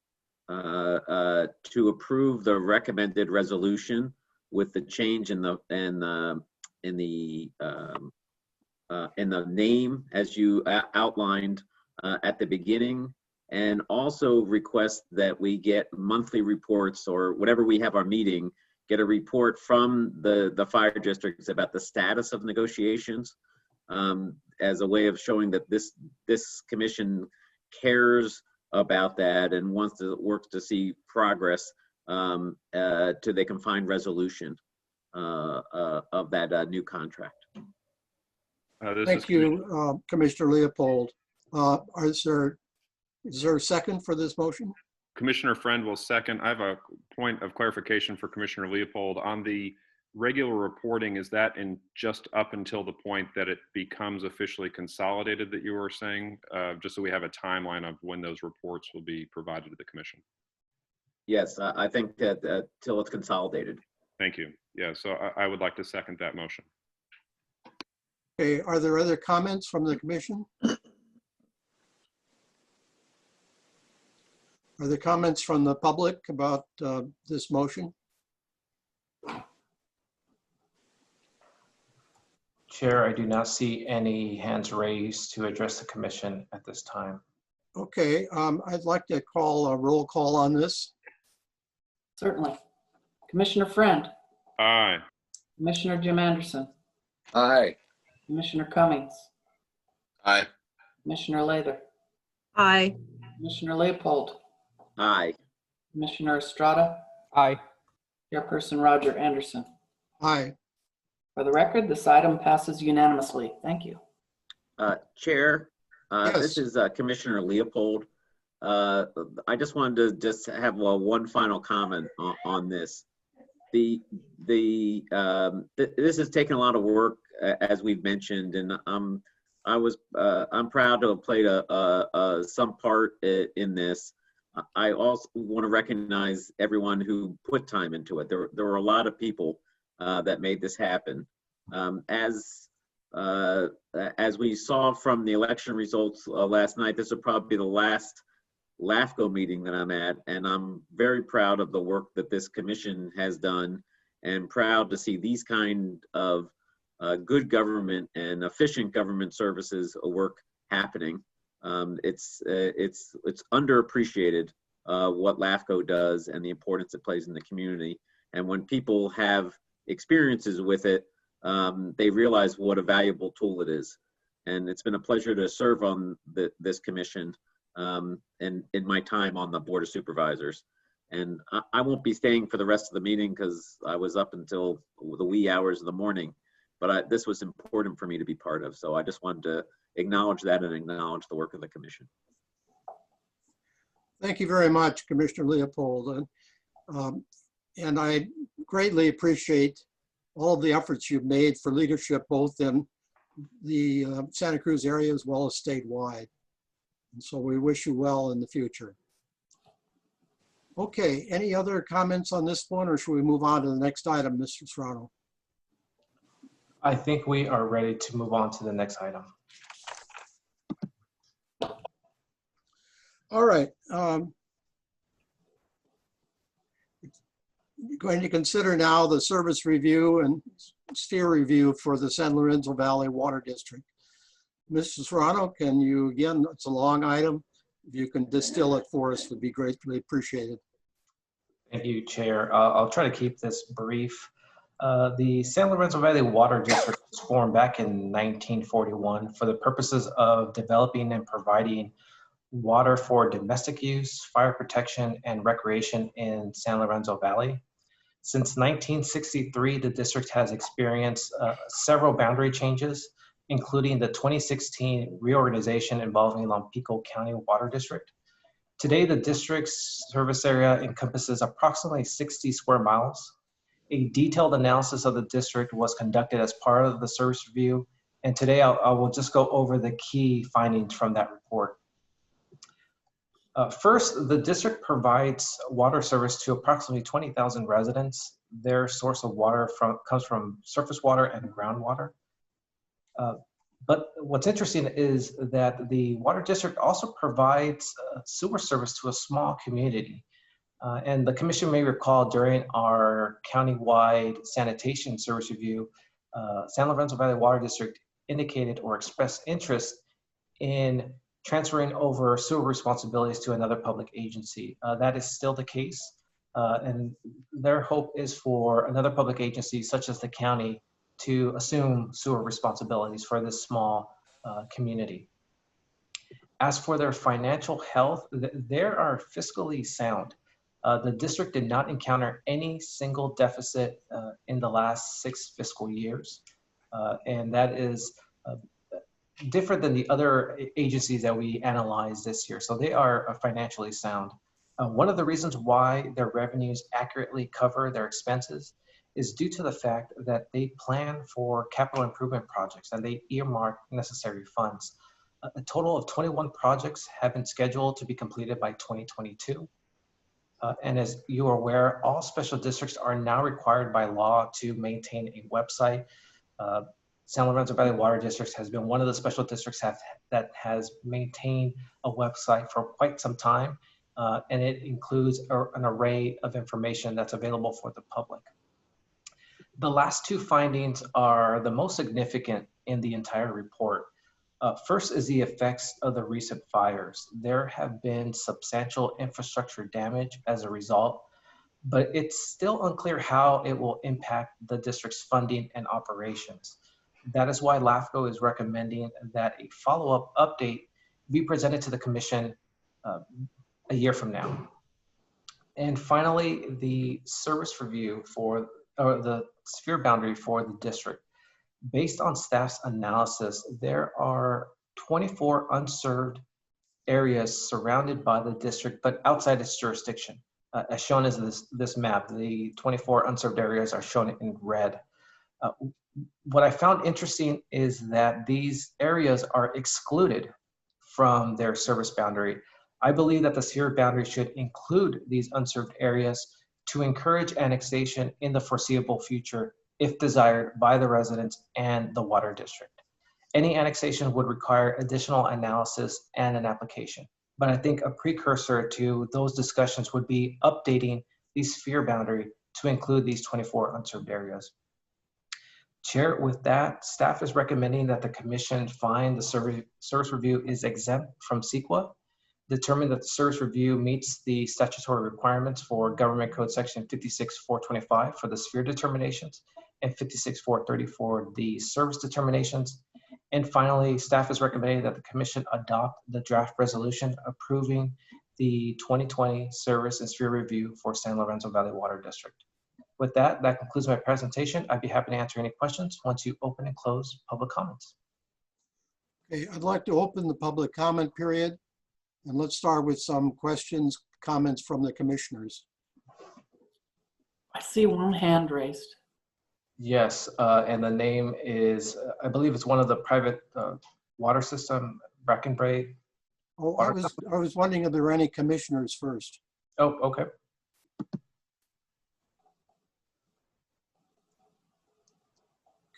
approve the recommended resolution with the change in the name as you outlined at the beginning, and also request that we get monthly reports, or whatever we have our meeting, get a report from the fire districts about the status of negotiations, as a way of showing that this commission cares about that and wants to work to see progress till they can find resolution of that new contract. Thank you, Commissioner Leopold. Is there a second for this motion? Commissioner Friend will second. I have a point of clarification for Commissioner Leopold. On the regular reporting, is that in just up until the point that it becomes officially consolidated that you were saying? Just so we have a timeline of when those reports will be provided to the commission. Yes, I think that till it's consolidated. Thank you. Yeah, so I would like to second that motion. Okay, are there other comments from the commission? Are there comments from the public about this motion? Chair, I do not see any hands raised to address the commission at this time. Okay, I'd like to call a roll call on this. Certainly. Commissioner Friend, Aye. Commissioner Jim Anderson, Aye. Commissioner Cummings, Aye. Commissioner Lather, Aye. Commissioner Leopold, Aye. Commissioner Estrada, Aye. Chairperson Roger Anderson. Aye. For the record, this item passes unanimously. Thank you. Chair, Yes. this is Commissioner Leopold. I just wanted to have one final comment on this. This has taken a lot of work, as we've mentioned, and I'm proud to have played some part in this. I also want to recognize everyone who put time into it. There were a lot of people that made this happen. As we saw from the election results last night, this will probably be the last LAFCO meeting that I'm at, and I'm very proud of the work that this commission has done, and proud to see these kind of good government and efficient government services work happening. It's underappreciated what LAFCO does and the importance it plays in the community. And when people have experiences with it, they realize what a valuable tool it is. And it's been a pleasure to serve on this commission and in my time on the Board of Supervisors. And I won't be staying for the rest of the meeting because I was up until the wee hours of the morning, but this was important for me to be part of. So I just wanted to acknowledge that and acknowledge the work of the commission. Thank you very much, Commissioner Leopold. And I greatly appreciate all of the efforts you've made for leadership, both in the Santa Cruz area as well as statewide. And so we wish you well in the future. Okay, any other comments on this one, or should we move on to the next item, Mr. Serrano? I think we are ready to move on to the next item. All right. Going to consider now the service review and sphere review for the San Lorenzo Valley Water District. Mr. Serrano, can you, again, it's a long item. If you can distill it for us, would be greatly appreciated. Thank you, Chair. I'll try to keep this brief. The San Lorenzo Valley Water District was formed back in 1941 for the purposes of developing and providing water for domestic use, fire protection, and recreation in San Lorenzo Valley. Since 1963, the district has experienced several boundary changes, including the 2016 reorganization involving Lompico County Water District. Today, the district's service area encompasses approximately 60 square miles. A detailed analysis of the district was conducted as part of the service review, and today I will just go over the key findings from that report. First, the district provides water service to approximately 20,000 residents. Their source of water comes from surface water and groundwater. But what's interesting is that the water district also provides sewer service to a small community. And the commission may recall during our countywide sanitation service review, San Lorenzo Valley Water District indicated or expressed interest in transferring over sewer responsibilities to another public agency. That is still the case. And their hope is for another public agency, such as the county, to assume sewer responsibilities for this small community. As for their financial health, they are fiscally sound. The district did not encounter any single deficit in the last 6 fiscal years. And that is different than the other agencies that we analyzed this year. So they are financially sound. One of the reasons why their revenues accurately cover their expenses is due to the fact that they plan for capital improvement projects and they earmark necessary funds. A total of 21 projects have been scheduled to be completed by 2022. And as you are aware, all special districts are now required by law to maintain a website. San Lorenzo Valley Water District has been one of the special districts that has maintained a website for quite some time. And it includes an array of information that's available for the public. The last two findings are the most significant in the entire report. First is the effects of the recent fires. There have been substantial infrastructure damage as a result, but it's still unclear how it will impact the district's funding and operations. That is why LAFCO is recommending that a follow-up update be presented to the Commission a year from now. And finally, the service review or the sphere boundary for the district. Based on staff's analysis, there are 24 unserved areas surrounded by the district, but outside its jurisdiction. As shown as this map, the 24 unserved areas are shown in red. What I found interesting is that these areas are excluded from their service boundary. I believe that the sphere boundary should include these unserved areas to encourage annexation in the foreseeable future if desired by the residents and the water district. Any annexation would require additional analysis and an application. But I think a precursor to those discussions would be updating the sphere boundary to include these 24 unserved areas. Chair, with that, staff is recommending that the Commission find the service review is exempt from CEQA, determine that the service review meets the statutory requirements for Government Code Section 56.425 for the sphere determinations, and 56.430 for the service determinations. And finally, staff is recommending that the Commission adopt the draft resolution approving the 2020 service and sphere review for San Lorenzo Valley Water District. With that, that concludes my presentation. I'd be happy to answer any questions once you open and close public comments. Okay, I'd like to open the public comment period. And let's start with some questions, comments from the commissioners. I see one hand raised. Yes, and the name is, I believe it's one of the private water system, Brackenbrae. Oh, I was wondering if there were any commissioners first. Oh, okay.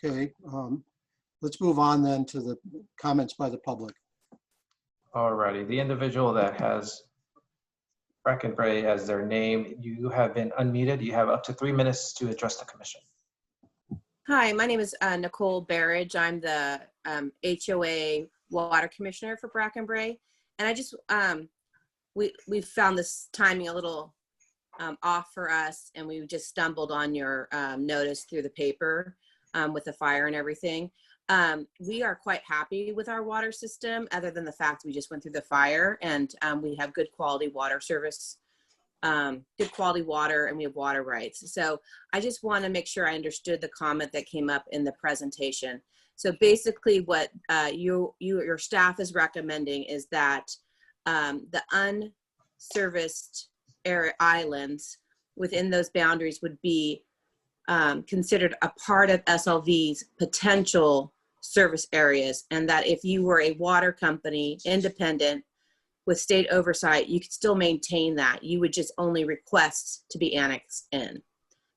Okay, let's move on then to the comments by the public. Alrighty, the individual that has Brackenbrae as their name, you have been unmuted. You have up to 3 minutes to address the Commission. Hi, my name is Nicole Barrage. I'm the HOA Water Commissioner for Brackenbrae. And I just, we found this timing a little off for us, and we just stumbled on your notice through the paper with the fire and everything. We are quite happy with our water system, other than the fact we just went through the fire, and we have good quality water service, good quality water, and we have water rights. So I just want to make sure I understood the comment that came up in the presentation. So basically what your staff is recommending is that the unserviced area islands within those boundaries would be considered a part of SLV's potential service areas, and that if you were a water company, independent, with state oversight, you could still maintain that. You would just only request to be annexed in.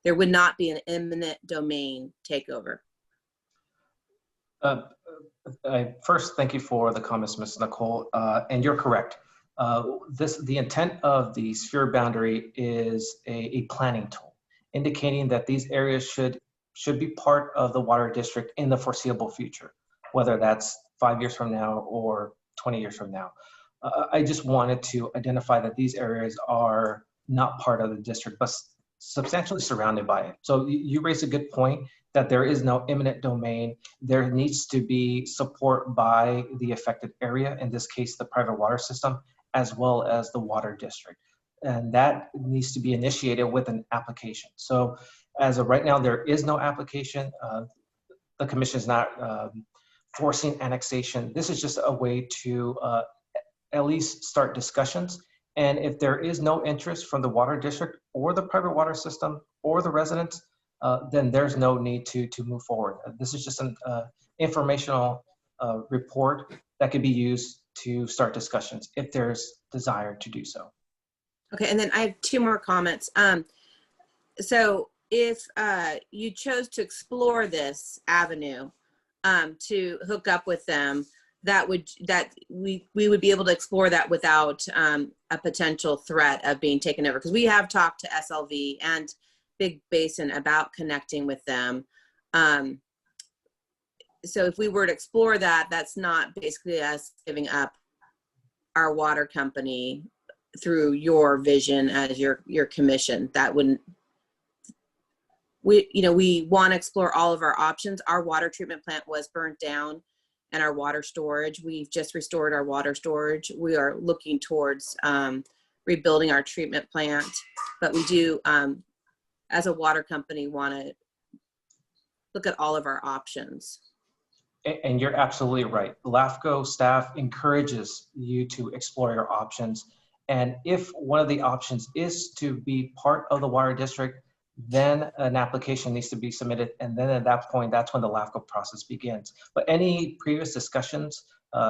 There would not be an eminent domain takeover. First, thank you for the comments, Ms. Nicole, and you're correct. The intent of the sphere boundary is a planning tool, indicating that these areas should be part of the water district in the foreseeable future, whether that's 5 years from now or 20 years from now. I just wanted to identify that these areas are not part of the district, but substantially surrounded by it. So you raised a good point that there is no eminent domain. There needs to be support by the affected area, in this case, the private water system, as well as the water district. And that needs to be initiated with an application. So as of right now, there is no application. The commission is not forcing annexation. This is just a way to at least start discussions. And if there is no interest from the water district or the private water system or the residents, then there's no need to move forward. This is just an informational report that could be used to start discussions if there's desire to do so. Okay, and then I have two more comments. So if you chose to explore this avenue to hook up with them, we would be able to explore that without a potential threat of being taken over, because we have talked to SLV and Big Basin about connecting with them. So if we were to explore that, that's not basically us giving up our water company through your vision as your commission. That wouldn't, we want to explore all of our options. Our water treatment plant was burnt down, and our water storage, we've just restored our water storage. We are looking towards rebuilding our treatment plant, but we do, as a water company, want to look at all of our options. And you're absolutely right. LAFCO staff encourages you to explore your options. And if one of the options is to be part of the water district, then an application needs to be submitted. And then at that point, that's when the LAFCO process begins. But any previous discussions,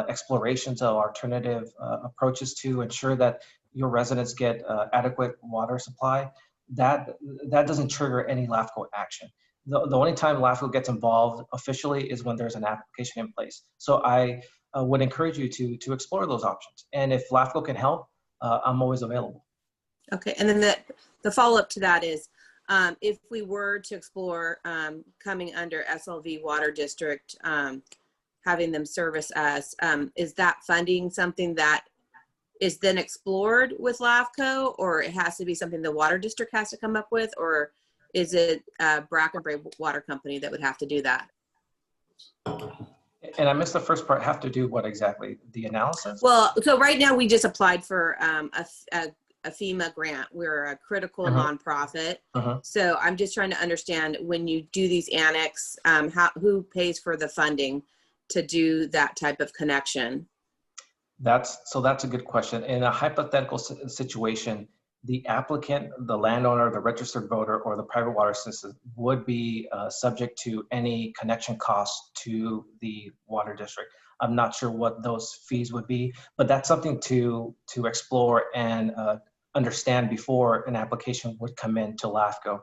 explorations of alternative approaches to ensure that your residents get adequate water supply, that doesn't trigger any LAFCO action. The only time LAFCO gets involved officially is when there's an application in place. So I would encourage you to explore those options. And if LAFCO can help, I'm always available. Okay, and then the follow-up to that is, if we were to explore coming under SLV Water District, having them service us, is that funding something that is then explored with LAFCO, or it has to be something the water district has to come up with, or is it Bracken Bray Water Company that would have to do that? And I missed the first part. Have to do what exactly? The analysis? Well, so right now we just applied for a FEMA grant. We're a critical nonprofit. So I'm just trying to understand, when you do these annex, who pays for the funding to do that type of connection? That's a good question. In a hypothetical situation, the applicant, the landowner, the registered voter, or the private water system would be subject to any connection costs to the water district. I'm not sure what those fees would be, but that's something to explore and understand before an application would come in to LAFCO.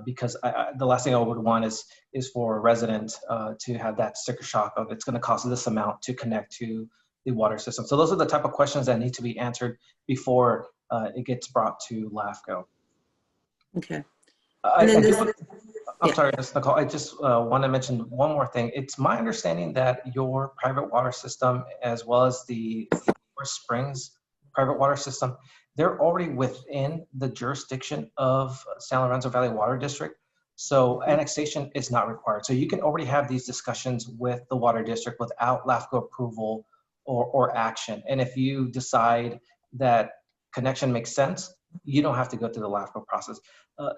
Because the last thing I would want is for a resident to have that sticker shock of it's going to cost this amount to connect to the water system. So those are the type of questions that need to be answered before it gets brought to LAFCO. Okay. I'm sorry, Ms. Nicole, I just want to mention one more thing. It's my understanding that your private water system, as well as the Forest Springs private water system, they're already within the jurisdiction of San Lorenzo Valley Water District. So annexation is not required. So you can already have these discussions with the water district without LAFCO approval or action. And if you decide that connection makes sense, you don't have to go through the LAFCO process.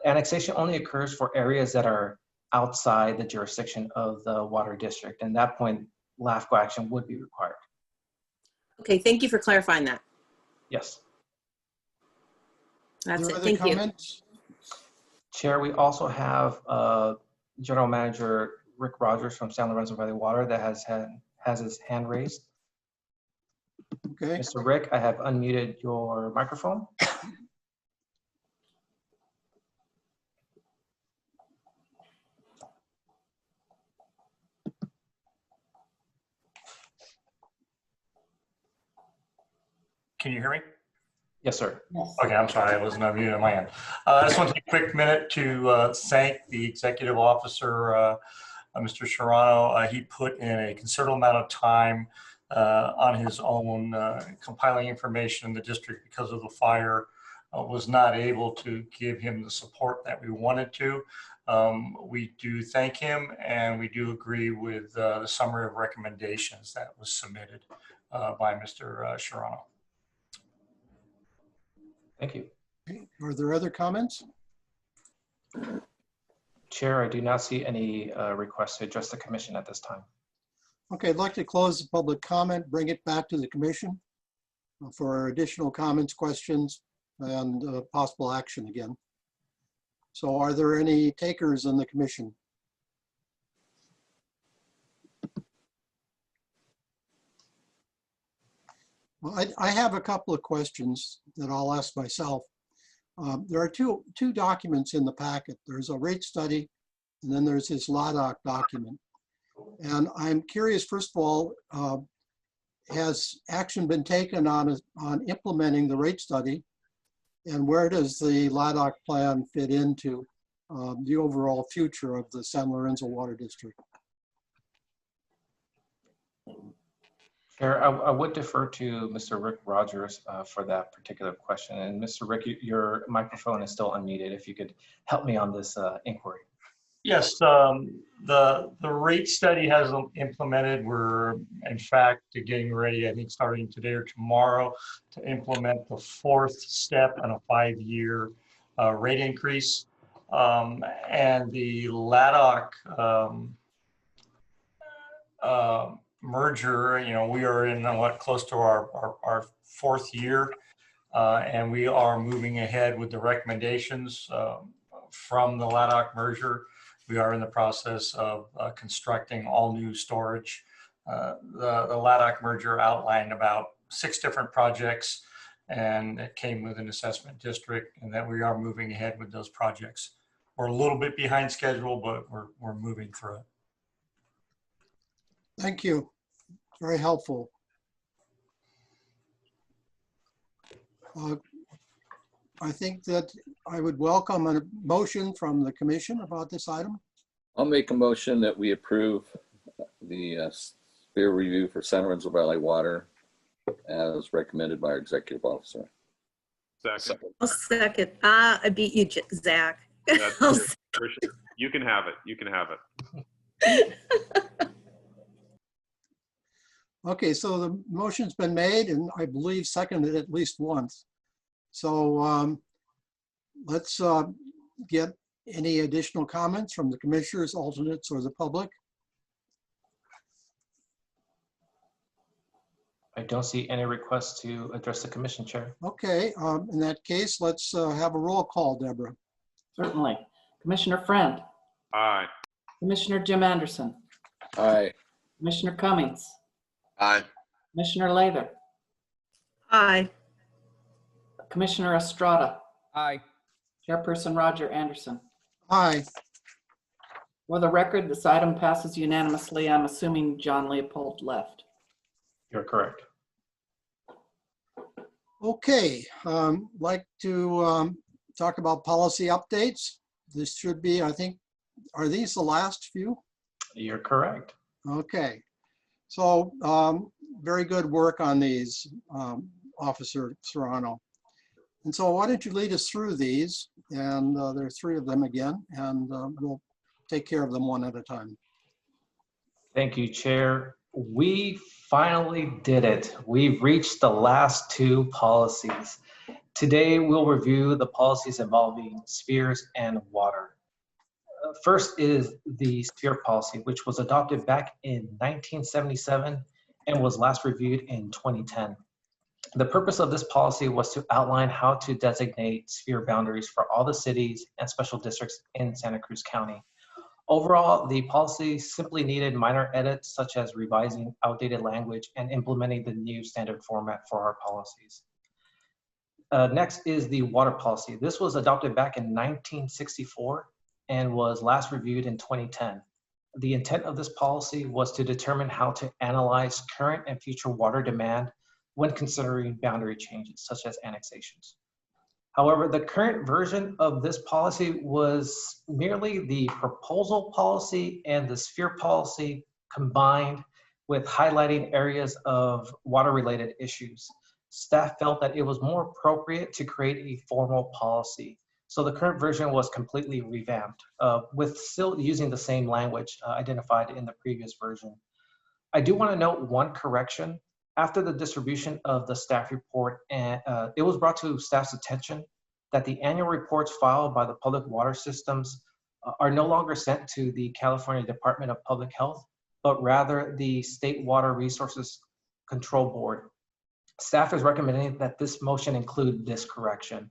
Annexation only occurs for areas that are outside the jurisdiction of the water district. And at that point, LAFCO action would be required. Okay, thank you for clarifying that. Yes. That's it, thank you. Chair, we also have General Manager Rick Rogers from San Lorenzo Valley Water that has his hand raised. Okay. Mr. Rick, I have unmuted your microphone. Can you hear me? Yes, sir. Okay, I'm sorry, I wasn't unmuted on my end. I just want to take a quick minute to thank the executive officer, Mr. Serrano. He put in a considerable amount of time on his own, compiling information in the district because of the fire. Was not able to give him the support that we wanted to. We do thank him, and we do agree with the summary of recommendations that was submitted by Mr. Serrano. Thank you. Are there other comments? Chair, I do not see any requests to address the commission at this time. Okay, I'd like to close the public comment, bring it back to the commission for additional comments, questions, and possible action again. So are there any takers in the commission? Well, I have a couple of questions that I'll ask myself. There are two documents in the packet. There's a rate study, and then there's this LADOC document. And I'm curious, first of all, has action been taken on implementing the rate study? And where does the LADOC plan fit into the overall future of the San Lorenzo Water District? Chair, I would defer to Mr. Rick Rogers for that particular question. And Mr. Rick, your microphone is still unmuted. If you could help me on this inquiry. Yes, the rate study has implemented. We're in fact getting ready, I think starting today or tomorrow, to implement the fourth step in a 5-year rate increase. And the LADOC merger, you know, we are in close to our 4th year, and we are moving ahead with the recommendations from the LADOC merger. We are in the process of constructing all new storage. The LADOC merger outlined about 6 different projects, and it came with an assessment district, and that we are moving ahead with those projects. We're a little bit behind schedule, but we're moving through it. Thank you. Very helpful. I think that I would welcome a motion from the commission about this item. I'll make a motion that we approve the sphere review for San Lorenzo Valley Water as recommended by our executive officer. Second. I'll second. I beat you, Zach. You can have it. You can have it. Okay, so the motion's been made and I believe seconded at least once. So let's get any additional comments from the commissioners, alternates, or the public. I don't see any requests to address the commission, Chair. Okay, in that case, let's have a roll call, Deborah. Certainly. Commissioner Friend. Aye. Commissioner Jim Anderson. Aye. Commissioner Cummings. Aye. Commissioner Lather. Aye. Commissioner Estrada. Aye. Chairperson Roger Anderson. Aye. For the record, this item passes unanimously. I'm assuming John Leopold left. You're correct. Okay, like to talk about policy updates. This should be, I think, are these the last few? You're correct. Okay, so very good work on these, Officer Serrano. And so why don't you lead us through these? And there are 3 of them again, and we'll take care of them one at a time. Thank you, Chair. We finally did it. We've reached the last 2 policies. Today, we'll review the policies involving spheres and water. First is the sphere policy, which was adopted back in 1977 and was last reviewed in 2010. The purpose of this policy was to outline how to designate sphere boundaries for all the cities and special districts in Santa Cruz County. Overall, the policy simply needed minor edits, such as revising outdated language and implementing the new standard format for our policies. Next is the water policy. This was adopted back in 1964 and was last reviewed in 2010. The intent of this policy was to determine how to analyze current and future water demand when considering boundary changes, such as annexations. However, the current version of this policy was merely the proposal policy and the sphere policy combined with highlighting areas of water-related issues. Staff felt that it was more appropriate to create a formal policy. So the current version was completely revamped with still using the same language identified in the previous version. I do want to note one correction. After the distribution of the staff report, and it was brought to staff's attention that the annual reports filed by the public water systems are no longer sent to the California Department of Public Health, but rather the State Water Resources Control Board. Staff is recommending that this motion include this correction.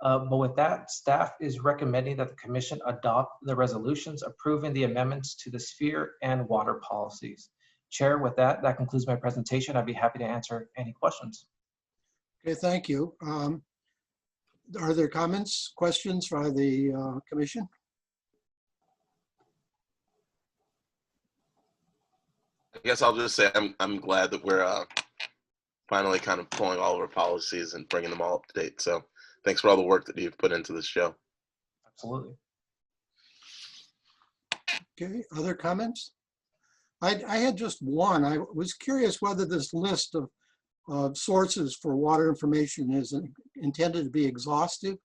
But with that, staff is recommending that the commission adopt the resolutions approving the amendments to the sphere and water policies. Chair, with that, that concludes my presentation. I'd be happy to answer any questions. Okay, thank you. Are there comments, questions by the commission? I guess I'll just say I'm glad that we're finally kind of pulling all of our policies and bringing them all up to date. So thanks for all the work that you've put into this show. Absolutely. Okay, other comments? I had just one. I was curious whether this list of sources for water information is intended to be exhaustive,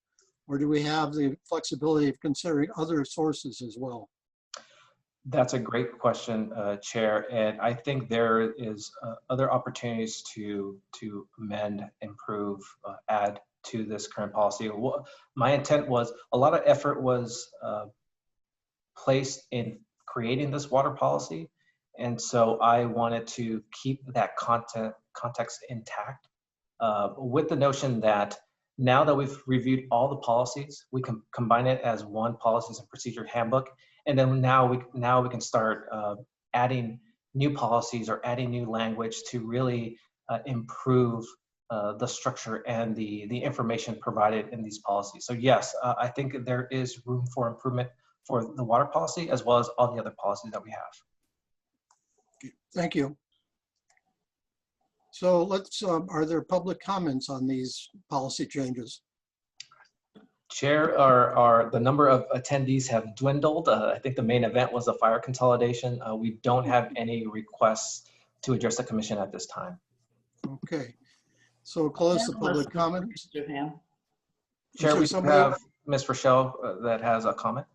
or do we have the flexibility of considering other sources as well? That's a great question, Chair. And I think there is other opportunities to amend, improve, add to this current policy. My intent was, a lot of effort was placed in creating this water policy. And so I wanted to keep that context intact with the notion that now that we've reviewed all the policies, we can combine it as one policies and procedure handbook. And then now we can start adding new policies or adding new language to really improve the structure and the information provided in these policies. So yes, I think there is room for improvement for the water policy as well as all the other policies that we have. Thank you. So let's, are there public comments on these policy changes? Chair, the number of attendees have dwindled. I think the main event was the fire consolidation. We don't have any requests to address the commission at this time. Okay, so close the public comments. Chair, we have Ms. Rochelle that has a comment.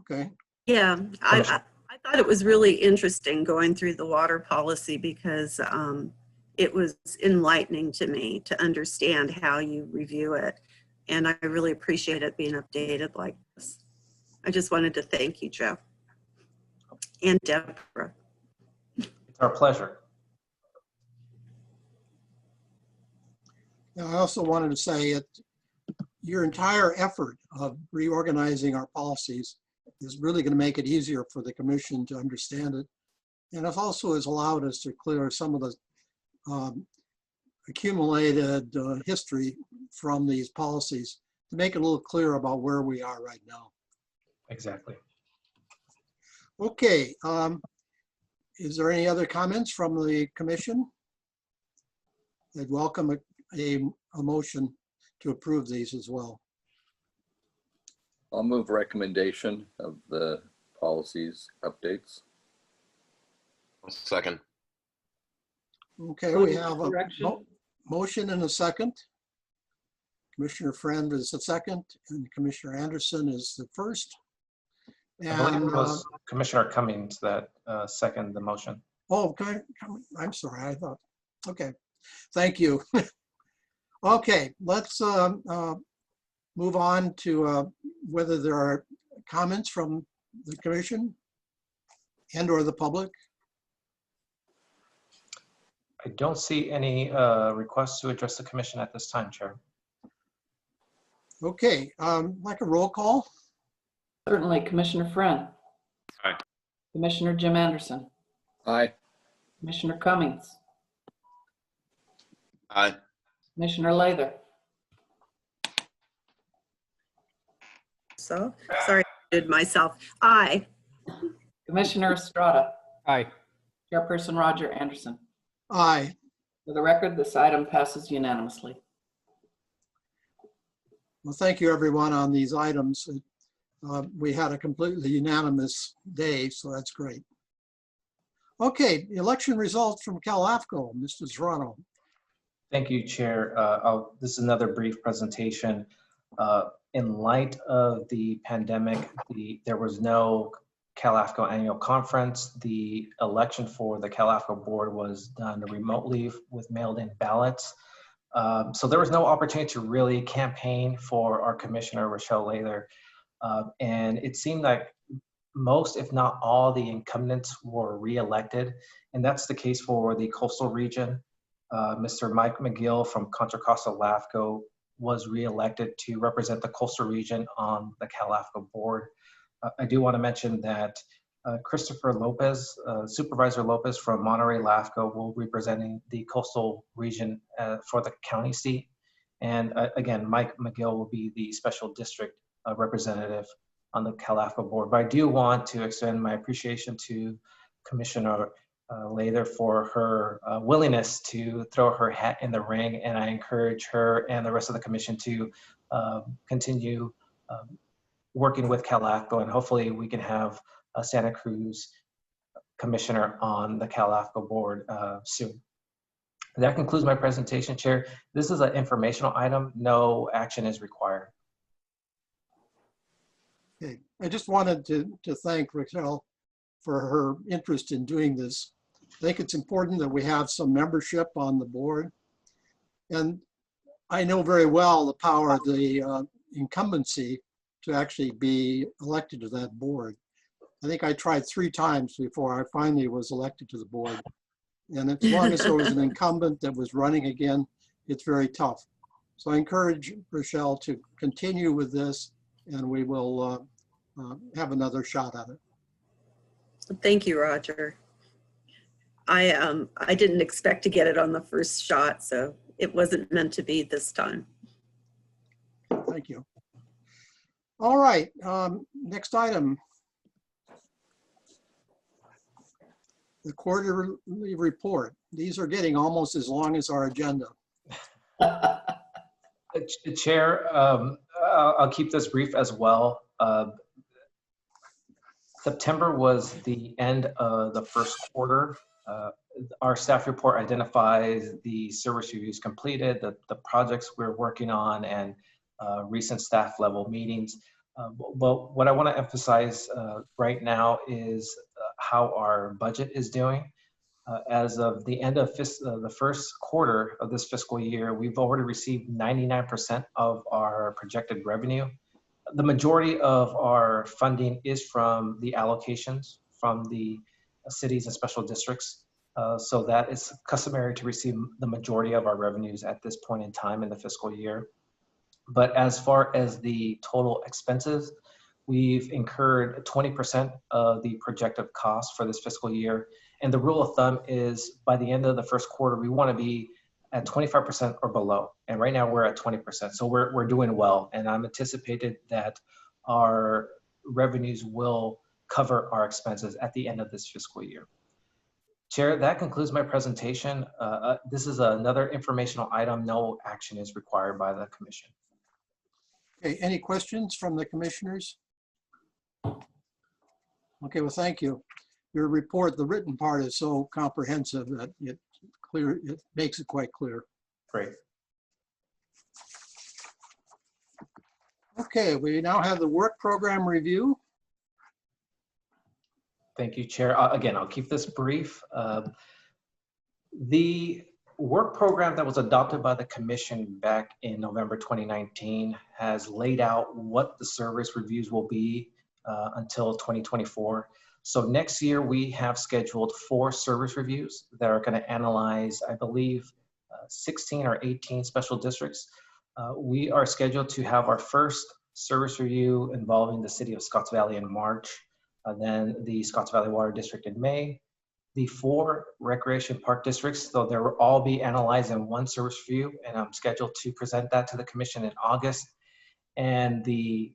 Okay. Yeah, I thought it was really interesting going through the water policy because it was enlightening to me to understand how you review it. And I really appreciate it being updated like this. I just wanted to thank you, Joe. And Deborah. It's our pleasure. Now, I also wanted to say that your entire effort of reorganizing our policies is really going to make it easier for the commission to understand it. And it also has allowed us to clear some of the accumulated history from these policies to make it a little clearer about where we are right now. Exactly. Okay. Is there any other comments from the commission? I'd welcome a motion to approve these as well. I'll move recommendation of the policies updates. Second. Okay, we have a motion and a second. Commissioner Friend is the second, and Commissioner Anderson is the first. I believe And it was Commissioner Cummings that seconded the motion. oh, okay. I'm sorry. I thought. Okay, thank you. Okay, let's move on to whether there are comments from the commission and/or the public. I don't see any requests to address the commission at this time, Chair. Okay, like a roll call. Certainly, Commissioner Friend. Aye. Commissioner Jim Anderson. Aye. Commissioner Cummings. Aye. Commissioner Lather. So, sorry, I did myself. Aye. Commissioner Estrada. Aye. Chairperson Roger Anderson. Aye. For the record, this item passes unanimously. Well, thank you everyone on these items. We had a completely unanimous day, so that's great. Okay, election results from LAFCO, Mr. Serrano. Thank you, Chair. This is another brief presentation. In light of the pandemic, there was no LAFCO annual conference. The election for the LAFCO board was done remotely with mailed-in ballots. So there was no opportunity to really campaign for our commissioner, Rochelle Lather. And it seemed like most, if not all, the incumbents were reelected, and that's the case for the coastal region. Mr. Mike McGill from Contra Costa LAFCO was reelected to represent the coastal region on the Cal-LAFCO board. I do want to mention that Christopher Lopez, Supervisor Lopez from Monterey LAFCO, will be representing the coastal region for the county seat. And again, Mike McGill will be the special district representative on the Cal-LAFCO board. But I do want to extend my appreciation to Commissioner Lather for her willingness to throw her hat in the ring, and I encourage her and the rest of the commission to continue working with Cal-LAFCO, and hopefully we can have a Santa Cruz commissioner on the Cal-LAFCO board soon. That concludes my presentation, Chair. This is an informational item. No action is required. Okay, I just wanted to thank Raquel for her interest in doing this. I think it's important that we have some membership on the board. And I know very well the power of the incumbency to actually be elected to that board. I think I tried 3 times before I finally was elected to the board. And as long as there was an incumbent that was running again, it's very tough. So I encourage Rochelle to continue with this, and we will have another shot at it. Thank you, Roger. I didn't expect to get it on the first shot, so it wasn't meant to be this time. Thank you. All right, next item. The quarterly report. These are getting almost as long as our agenda. Chair, I'll keep this brief as well. September was the end of the first quarter. Our staff report identifies the service reviews completed, the projects we're working on, and recent staff level meetings. But what I want to emphasize right now is how our budget is doing. As of the end of the first quarter of this fiscal year, we've already received 99% of our projected revenue. The majority of our funding is from the allocations from the cities and special districts. So that is customary to receive the majority of our revenues at this point in time in the fiscal year. But as far as the total expenses, we've incurred 20% of the projected cost for this fiscal year. And the rule of thumb is by the end of the first quarter, we want to be at 25% or below. And right now we're at 20%. So we're doing well. And I'm anticipated that our revenues will cover our expenses at the end of this fiscal year. Chair, that concludes my presentation. This is another informational item. No action is required by the commission. Okay, any questions from the commissioners? Okay, well, thank you. Your report, the written part is so comprehensive that it makes it quite clear. Great. Okay, we now have the work program review. Thank you, Chair. Again, I'll keep this brief. The work program that was adopted by the commission back in November 2019 has laid out what the service reviews will be until 2024. So next year we have scheduled 4 service reviews that are going to analyze, I believe, 16 or 18 special districts. We are scheduled to have our first service review involving the city of Scotts Valley in March, then the Scotts Valley Water District in May, the 4 recreation park districts, so they will all be analyzed in one service review, and I'm scheduled to present that to the commission in August. And the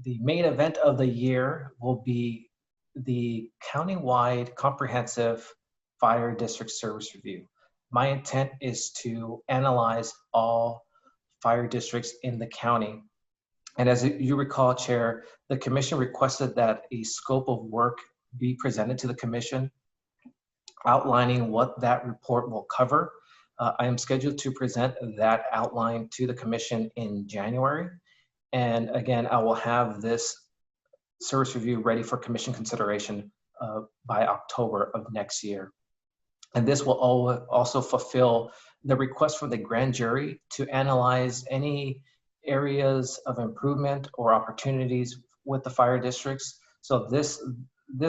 main event of the year will be the countywide comprehensive fire district service review. My intent is to analyze all fire districts in the county. And as you recall, Chair, the commission requested that a scope of work be presented to the commission outlining what that report will cover. I am scheduled to present that outline to the commission in January. And again, I will have this service review ready for commission consideration by October of next year. And this will also fulfill the request from the grand jury to analyze any areas of improvement or opportunities with the fire districts So this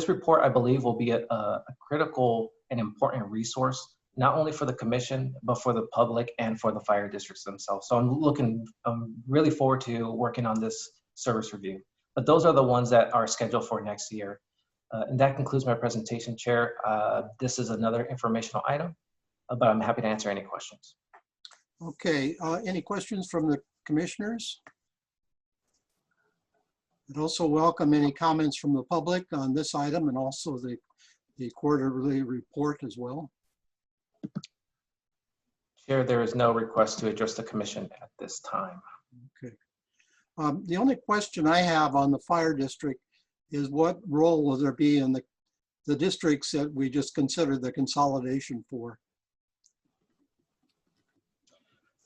report, I believe, will be a critical and important resource, not only for the commission, but for the public and for the fire districts themselves. So I'm really forward to working on this service review. But those are the ones that are scheduled for next year. And that concludes my presentation, Chair. This is another informational item, but I'm happy to answer any questions. Okay, any questions from the commissioners? I'd also welcome any comments from the public on this item and also the quarterly report as well. Chair, there is no request to address the commission at this time. Okay. The only question I have on the fire district is what role will there be in the districts that we just considered the consolidation for?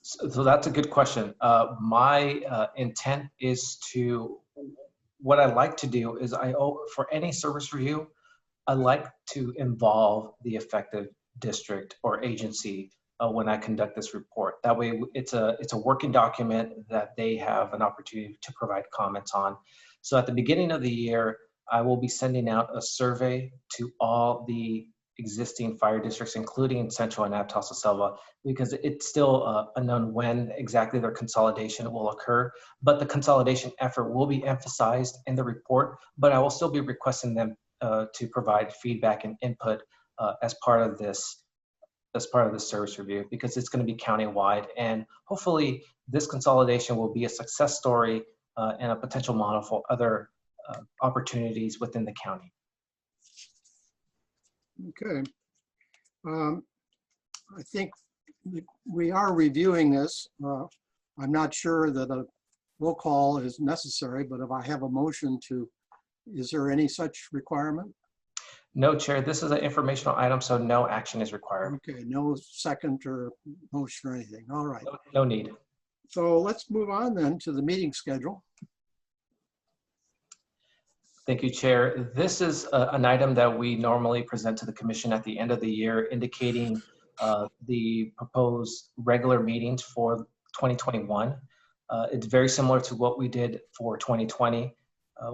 So that's a good question. My intent is what I like to do is for any service review, I like to involve the affected district or agency when I conduct this report. That way it's a working document that they have an opportunity to provide comments on. So at the beginning of the year, I will be sending out a survey to all the existing fire districts, including Central and Atchison, because it's still unknown when exactly their consolidation will occur. But the consolidation effort will be emphasized in the report, but I will still be requesting them to provide feedback and input as part of this service review, because it's going to be county-wide. And hopefully this consolidation will be a success story and a potential model for other opportunities within the county. Okay. I think we are reviewing this. I'm not sure that a roll call is necessary, but if I have a motion is there any such requirement? No, Chair, this is an informational item, so no action is required. Okay, no second or motion or anything. All right. No need. So let's move on then to the meeting schedule. Thank you, Chair. This is an item that we normally present to the Commission at the end of the year, indicating the proposed regular meetings for 2021. It's very similar to what we did for 2020.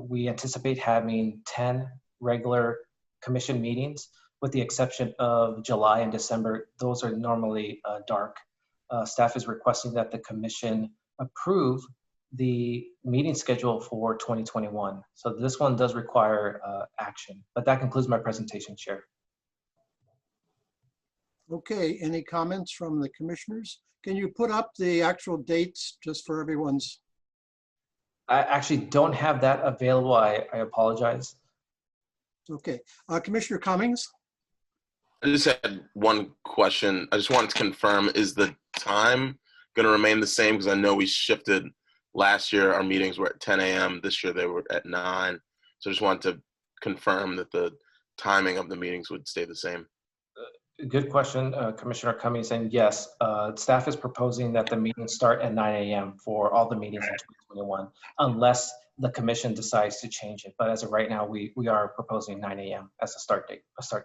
We anticipate having 10 regular Commission meetings, with the exception of July and December. Those are normally dark. Staff is requesting that the Commission approve the meeting schedule for 2021. So this one does require action, but that concludes my presentation, Chair. Okay, any comments from the commissioners? Can you put up the actual dates just for everyone's? I actually don't have that available. I apologize. Okay, Commissioner Cummings? I just had one question. I just wanted to confirm, is the time going to remain the same? Because I know we shifted last year, our meetings were at 10 a.m. This year they were at 9. So I just wanted to confirm that the timing of the meetings would stay the same. Good question, Commissioner Cummings. And yes, staff is proposing that the meetings start at 9 a.m. for all the meetings in 2021, unless the commission decides to change it. But as of right now, we are proposing 9 a.m. as a start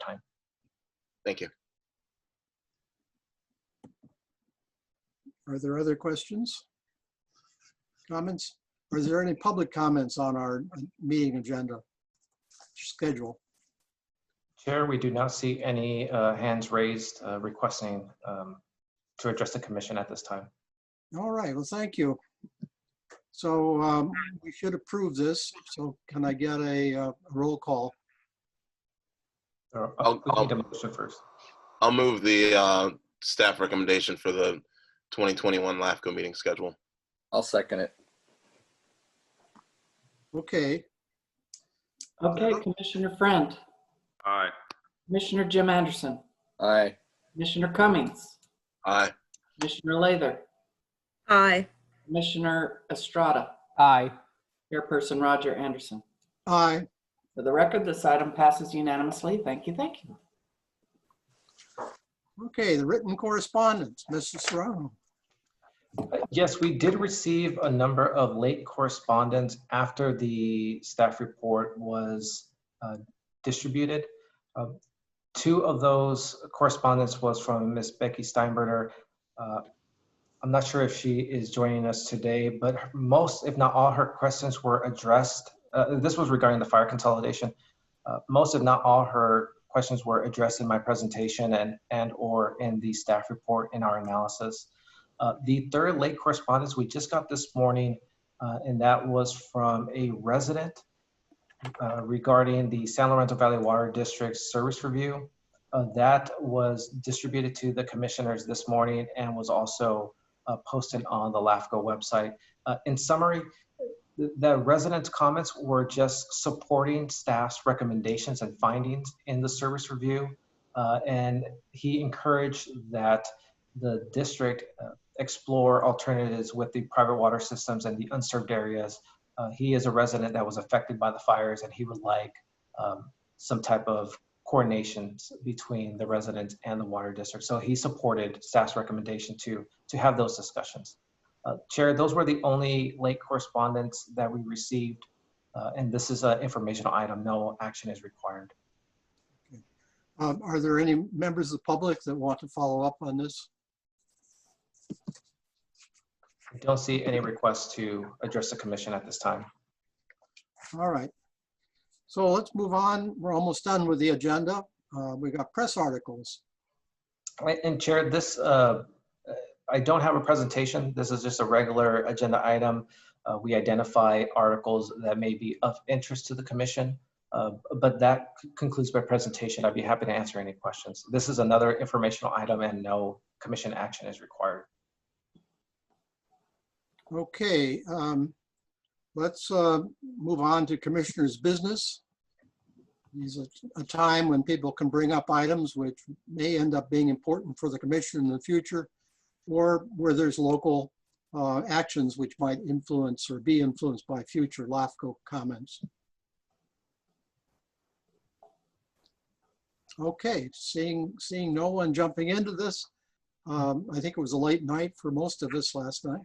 time. Thank you. Are there other questions? Comments? Or is there any public comments on our meeting agenda schedule? Chair, we do not see any hands raised requesting to address the commission at this time. All right, well, thank you. So we should approve this. So can I get a roll call? We need a motion first. I'll move the staff recommendation for the 2021 LAFCO meeting schedule. I'll second it. Okay. Okay, Commissioner Friend. Aye. Commissioner Jim Anderson. Aye. Commissioner Cummings. Aye. Commissioner Lather. Aye. Commissioner Estrada. Aye. Chairperson Roger Anderson. Aye. For the record, this item passes unanimously. Thank you. Thank you. Okay, the written correspondence, Mrs. Serrano. Yes, we did receive a number of late correspondence after the staff report was distributed. 2 of those correspondence was from Ms. Becky Steinberger. I'm not sure if she is joining us today, but most, if not all, her questions were addressed this was regarding the fire consolidation. Most, if not all, her questions were addressed in my presentation and or in the staff report in our analysis. The third late correspondence we just got this morning, and that was from a resident regarding the San Lorenzo Valley Water District service review. That was distributed to the commissioners this morning and was also posted on the LAFCO website. In summary, the residents' comments were just supporting staff's recommendations and findings in the service review. And he encouraged that the district explore alternatives with the private water systems and the unserved areas. He is a resident that was affected by the fires, and he would like some type of coordination between the residents and the water district. So he supported staff's recommendation to have those discussions. Chair, those were the only late correspondence that we received, and this is an informational item. No action is required. Okay. Are there any members of the public that want to follow up on this? I don't see any requests to address the commission at this time. All right. So let's move on. We're almost done with the agenda. We got press articles. And Chair, this, I don't have a presentation. This is just a regular agenda item. We identify articles that may be of interest to the commission, but that concludes my presentation. I'd be happy to answer any questions. This is another informational item and no commission action is required. Okay, let's move on to commissioners' business. This is a time when people can bring up items which may end up being important for the commission in the future, or where there's local actions which might influence or be influenced by future LAFCO comments. Okay, seeing no one jumping into this, I think it was a late night for most of us last night.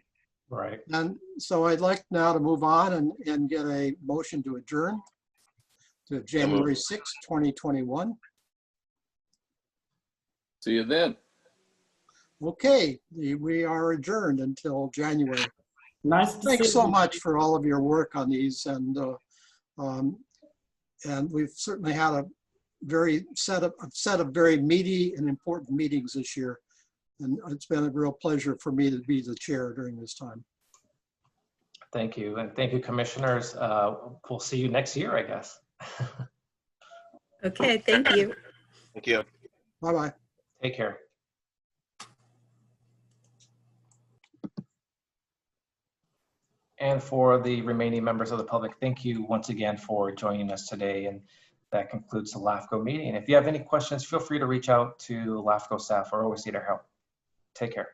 Right. And so I'd like now to move on and get a motion to adjourn to January 6, 2021. See you then. Okay, we are adjourned until January. Nice to see Thanks so you. much for all of your work on these, and we've certainly had a set of very meaty and important meetings this year, and it's been a real pleasure for me to be the chair during this time. Thank you, and thank you, commissioners. We'll see you next year, I guess. Okay, thank you. Thank you. Bye-bye. Take care. And for the remaining members of the public, thank you once again for joining us today. And that concludes the LAFCO meeting. If you have any questions, feel free to reach out to LAFCO staff. We're always here to help. Take care.